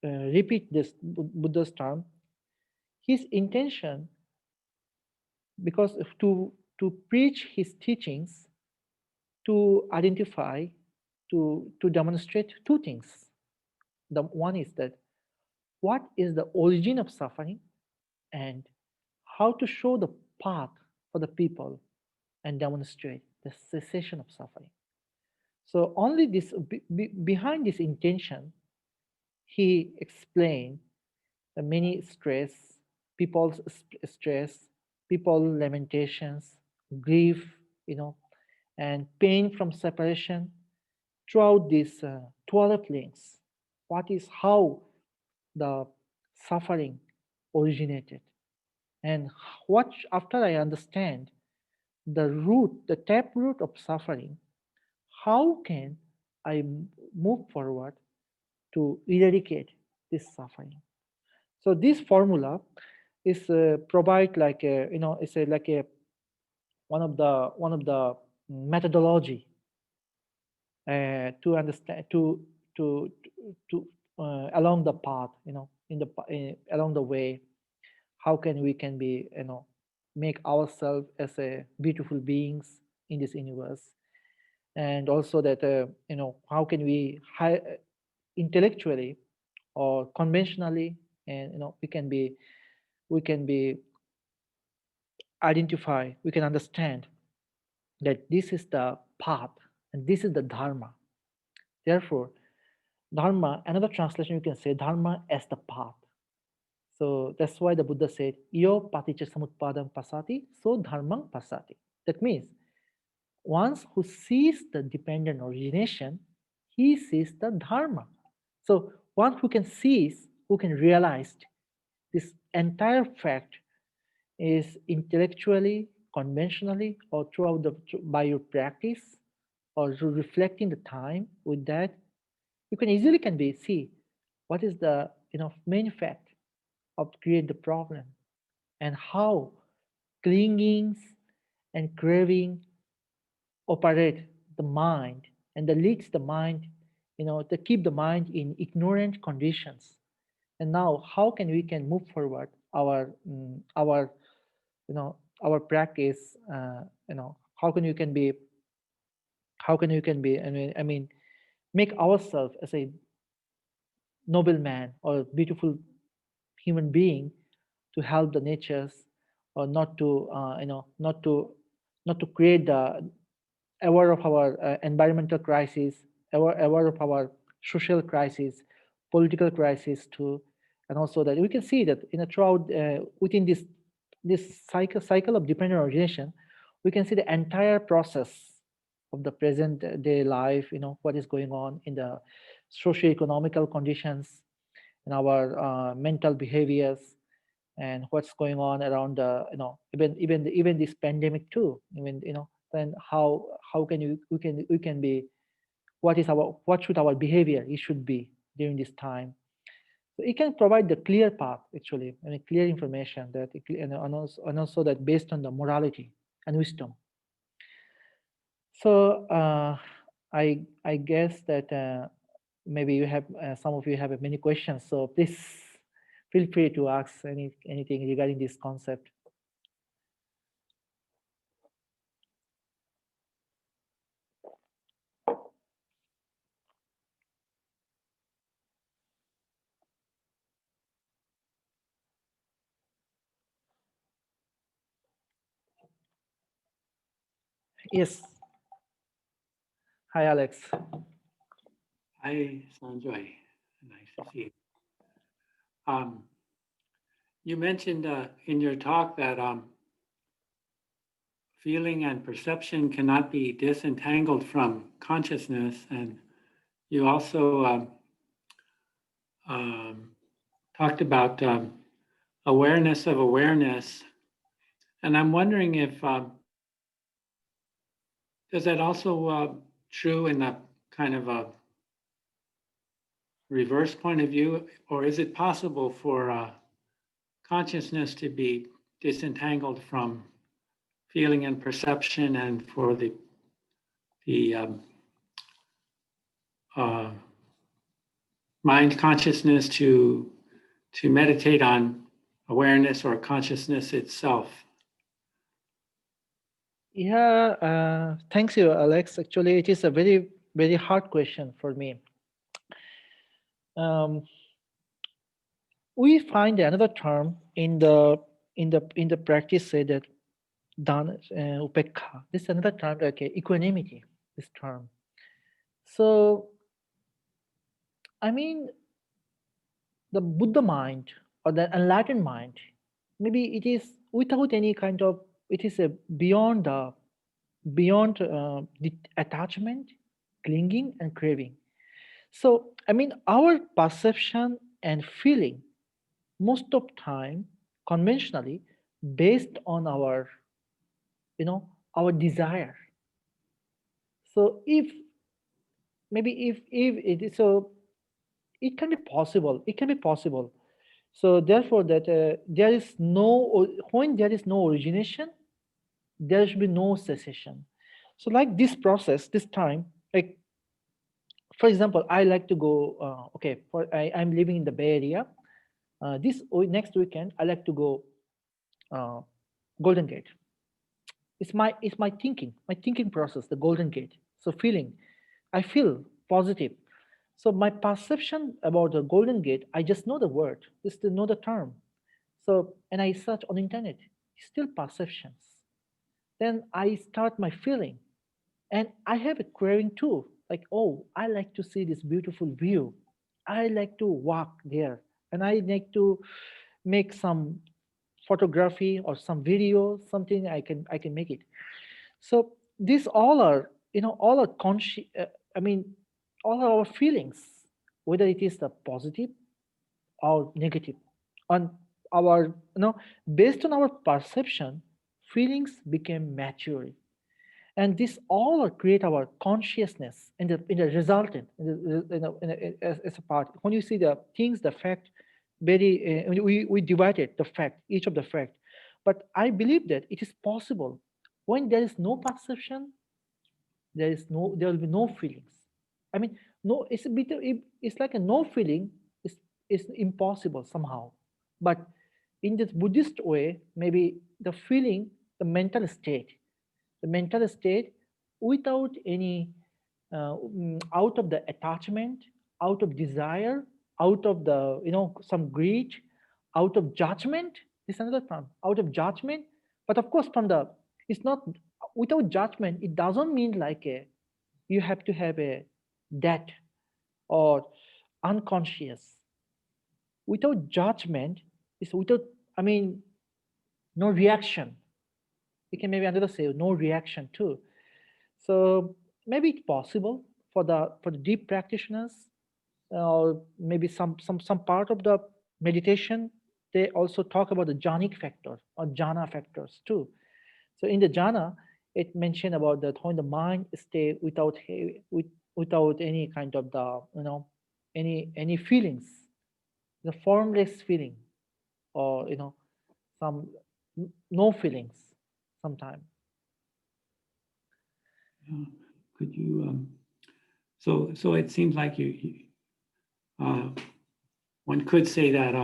repeat this Buddha's term, his intention, because to preach his teachings, to identify, to demonstrate two things. The one is that what is the origin of suffering, and how to show the path for the people and demonstrate the cessation of suffering. So only this behind this intention, he explained the many stress, people's stress, people lamentations, grief, and pain from separation throughout these 12 links. What is how the suffering originated, and what after I understand the root, the tap root of suffering, how can I move forward to eradicate this suffering? So this formula is provide like a, it's a like a one of the methodology to understand to along the path, along the way, how can we can be, make ourselves as a beautiful beings in this universe, and also that how can we intellectually or conventionally, and we can be identify, we can understand that this is the path and this is the dharma. Therefore, dharma, another translation you can say dharma as the path. So that's why the Buddha said, yo paticha samutpadam pasati, so dharmang pasati. That means once who sees the dependent origination, he sees the dharma. So one who can seize, who can realize this entire fact is intellectually, conventionally, or throughout by your practice, or through reflecting the time with that, you can easily can be see what is the main fact of create the problem, and how clingings and craving operate the mind, and that leads the mind, to keep the mind in ignorant conditions. And now how can we can move forward our our practice, how can you can be, I mean make ourselves as a noble man or beautiful human being to help the natures, or not to not to create the aware of our environmental crisis, aware of our social crisis, political crisis too. And also that we can see that in a throughout within this cycle of dependent origination, we can see the entire process of the present day life, what is going on in the socio-economical conditions, in our mental behaviors, and what's going on around the, even this pandemic too. Even, then how can you we can be, what should our behavior it should be during this time. So it can provide the clear path, actually, clear information that and also that based on the morality and wisdom. So I guess that maybe you have some of you have many questions. So please feel free to ask anything regarding this concept. Yes. Hi, Alex.
Hi, Sanjoy. Nice to see you. Um, you mentioned in your talk that feeling and perception cannot be disentangled from consciousness, and you also um, talked about awareness of awareness. And I'm wondering if, is that also true in a kind of a reverse point of view, or is it possible for consciousness to be disentangled from feeling and perception, and for the uh, mind consciousness to meditate on awareness or consciousness itself?
Yeah, thanks you, Alex. Actually, it is a very, very hard question for me. Um, we find another term in the practice say that dana upekha. This is another term like equanimity. This term. So I mean, the Buddha mind or the enlightened mind, maybe it is without any kind of, it is a beyond the attachment, clinging, and craving. So I mean, our perception and feeling most of time conventionally based on our our desire. So if maybe if it is so, it can be possible. It can be possible. So therefore, that there is when there is no origination, there should be no cessation. So like this process, this time, like for example, I like to go. Okay, I'm living in the Bay Area. Next weekend, I like to go uh, Golden Gate. It's my thinking process, the Golden Gate. So feeling, I feel positive. So my perception about the Golden Gate, I just know the word, just to know the term. So and I search on internet, still perceptions. Then I start my feeling, and I have a craving too. Like, oh, I like to see this beautiful view. I like to walk there, and I like to make some photography or some video, something I can make it. So these all are, all are conscious. I mean, all are our feelings, whether it is the positive or negative, on our, based on our perception, feelings became mature, and this all create our consciousness in the resultant as a part. When you see the things, the fact, very we divided the fact, each of the fact. But I believe that it is possible when there is no perception, there will be no feelings. I mean, no, it's a bit it's like a no feeling is impossible somehow. But in this Buddhist way, maybe the feeling, the mental state without any out of the attachment, out of desire, out of the some greed, out of judgment. This is another term, out of judgment. But of course, from the, it's not without judgment. It doesn't mean like a, you have to have a debt or unconscious. Without judgment is without, I mean, no reaction. We can maybe another say no reaction too. So maybe it's possible for the deep practitioners, or maybe some part of the meditation. They also talk about the jhanic factor or jhana factors too. So in the jhana, it mentioned about that when the mind stay without any kind of the any feelings, the formless feeling, or some no feelings sometime.
Yeah. Could you? So it seems like uh, one could say that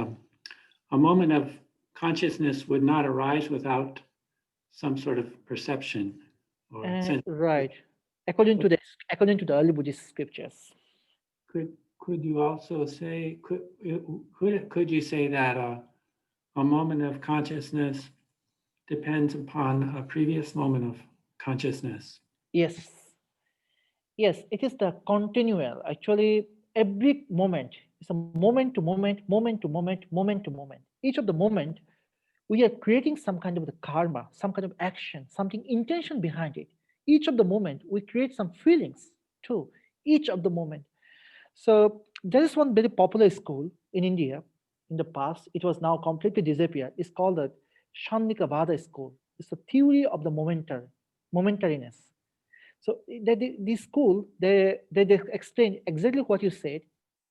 a moment of consciousness would not arise without some sort of perception or sense.
Right. According to the according to the early Buddhist scriptures.
Could you also say could you say that a moment of consciousness depends upon a previous moment of consciousness?
Yes. Yes, it is the continual. Actually, every moment is a moment to moment, moment to moment, moment to moment. Each of the moment, we are creating some kind of the karma, some kind of action, something intention behind it. Each of the moment, we create some feelings too. Each of the moment. So There is one very popular school in India. In the past, it was now completely disappeared. It's called the Shannikavada school. It's a theory of the momentariness. So this school, they explain exactly what you said,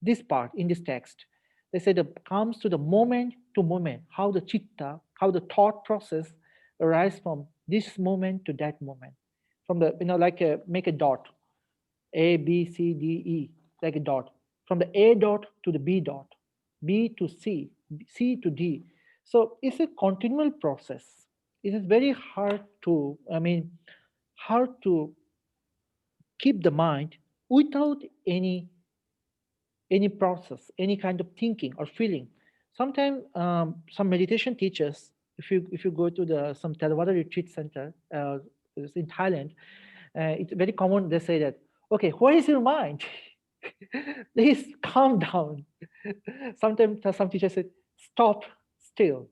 this part in this text. They said it comes to the moment to moment, how the chitta, how the thought process arise from this moment to that moment. From the, like make a dot, A, B, C, D, E, like a dot. From the A dot to the B dot, B to C, C to D. So it's a continual process. It is very hard to, hard to keep the mind without any process, any kind of thinking or feeling. Sometimes some meditation teachers, if you go to the some Theravada retreat center in Thailand, it's very common. They say that, okay, where is your mind? Please calm down. Sometimes some teachers say, stop still,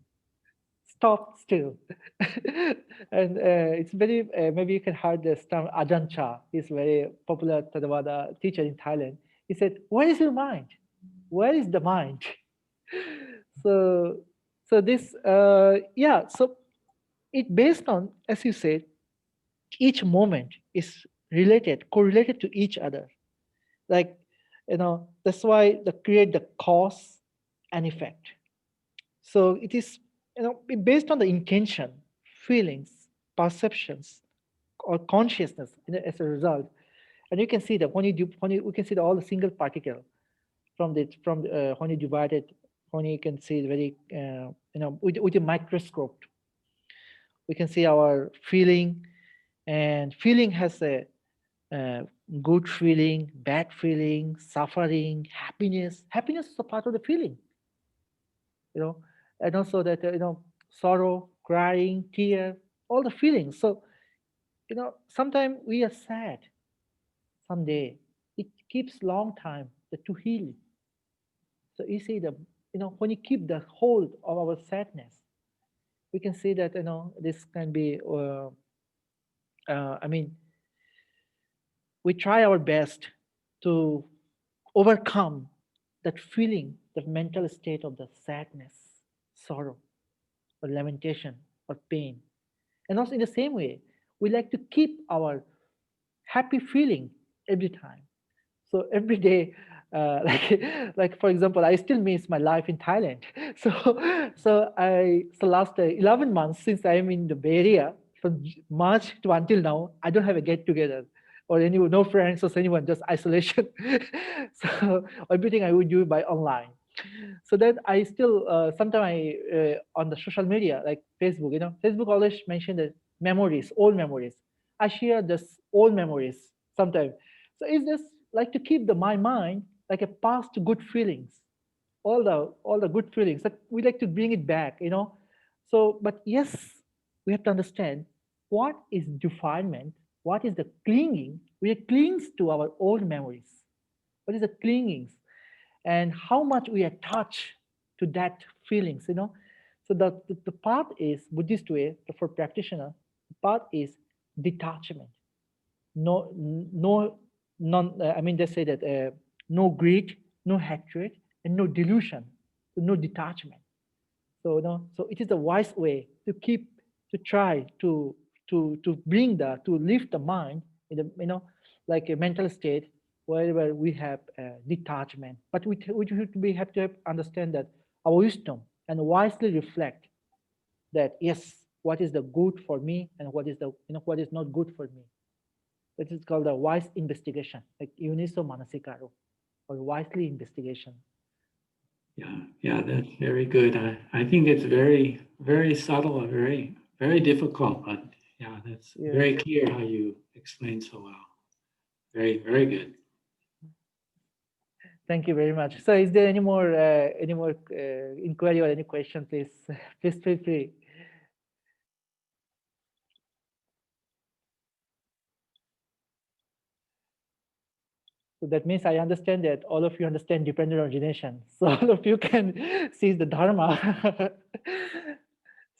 stop still. And it's very, maybe you can heard this term Ajahn Chah. He's very popular Theravada teacher in Thailand. He said, where is your mind? Where is the mind? So, so this, yeah, so it based on, as you said, each moment is related, correlated to each other. Like, that's why they create the cause and effect. So it is, based on the intention, feelings, perceptions, or consciousness, as a result. And you can see that we can see all the single particle when you divide it, when you can see very, with a microscope, we can see our feeling, and feeling has a uh, good feeling, bad feeling, suffering, happiness. Happiness is a part of the feeling, you know, and also that, sorrow, crying, tear, all the feelings. So, sometimes we are sad. Someday it keeps long time to heal. So you see when you keep the hold of our sadness, we can see that this can be. I mean, we try our best to overcome that feeling, the mental state of the sadness, sorrow, or lamentation, or pain. And also in the same way, we like to keep our happy feeling every time. So every day, like for example, I still miss my life in Thailand. So so last 11 months since I am in the Bay Area, from March to until now, I don't have a get together or anyone, no friends or anyone, just isolation. So everything I would do by online. So then I still sometimes I on the social media like Facebook, Facebook always mention the memories, old memories. I share this old memories sometimes. So it's just like to keep my mind like a past good feelings, all the good feelings that we like to bring it back, So, but yes, we have to understand what is defilement, what is the clinging. We clings to our old memories. What is the clingings, and how much we attach to that feelings, So the path is Buddhist way for practitioner. The path is detachment. No, none. They say that no greed, no hatred, and no delusion, so no detachment. So so it is a wise way to keep, to try to bring to lift the mind in the, like a mental state where we have detachment. But we have to understand that our wisdom and wisely reflect that yes, what is the good for me and what is the, what is not good for me. That is called a wise investigation, like Uniso Manasikaro, or wisely investigation.
Yeah, yeah, that's very good. I think it's very, very subtle and very, very difficult, but yeah, that's
Yes.
very clear how you explain so well. Very, very good.
Thank you very much. So, is there any more inquiry or any question, please? Please feel free. So that means I understand that all of you understand dependent origination. So all of you can see the dharma.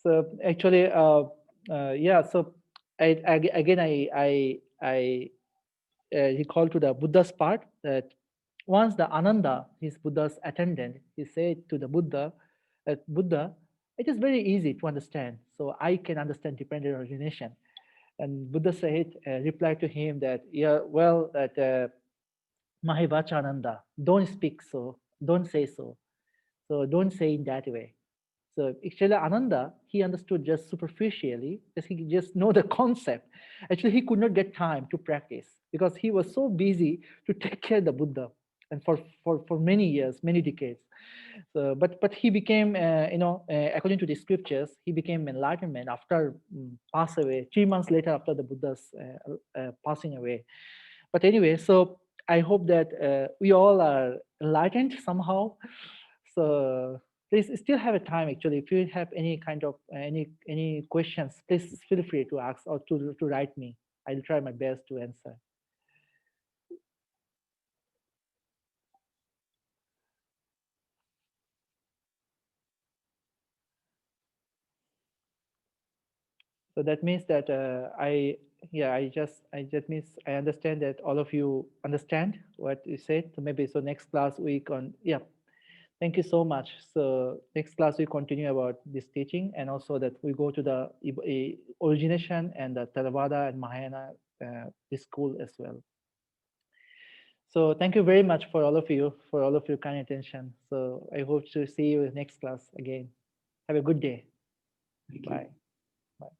So actually, yeah. So again, I recall to the Buddha's part that Once the Ananda, his Buddha's attendant, he said to the Buddha, Buddha, it is very easy to understand, so I can understand dependent origination. And Buddha said, replied to him that, yeah, well, that Mahivachananda, don't speak so, don't say so. So don't say in that way. So actually, Ananda, he understood just superficially, just he just know the concept. Actually, he could not get time to practice because he was so busy to take care of the Buddha, and for many years, many decades. So, but he became, according to the scriptures, he became enlightenment after pass away 3 months later after the Buddha's passing away. But anyway, so I hope that we all are enlightened somehow. So please still have a time actually. If you have any kind of any questions, please feel free to ask or to write me. I'll try my best to answer. So that means that I just means I understand that all of you understand what you said. So maybe so next class we can, yeah. Thank you so much. So next class we continue about this teaching, and also that we go to the origination and the Theravada and Mahayana this school as well. So thank you very much for all of you for all of your kind attention. So I hope to see you in next class again. Have a good day.
Thank you.
Bye. Bye.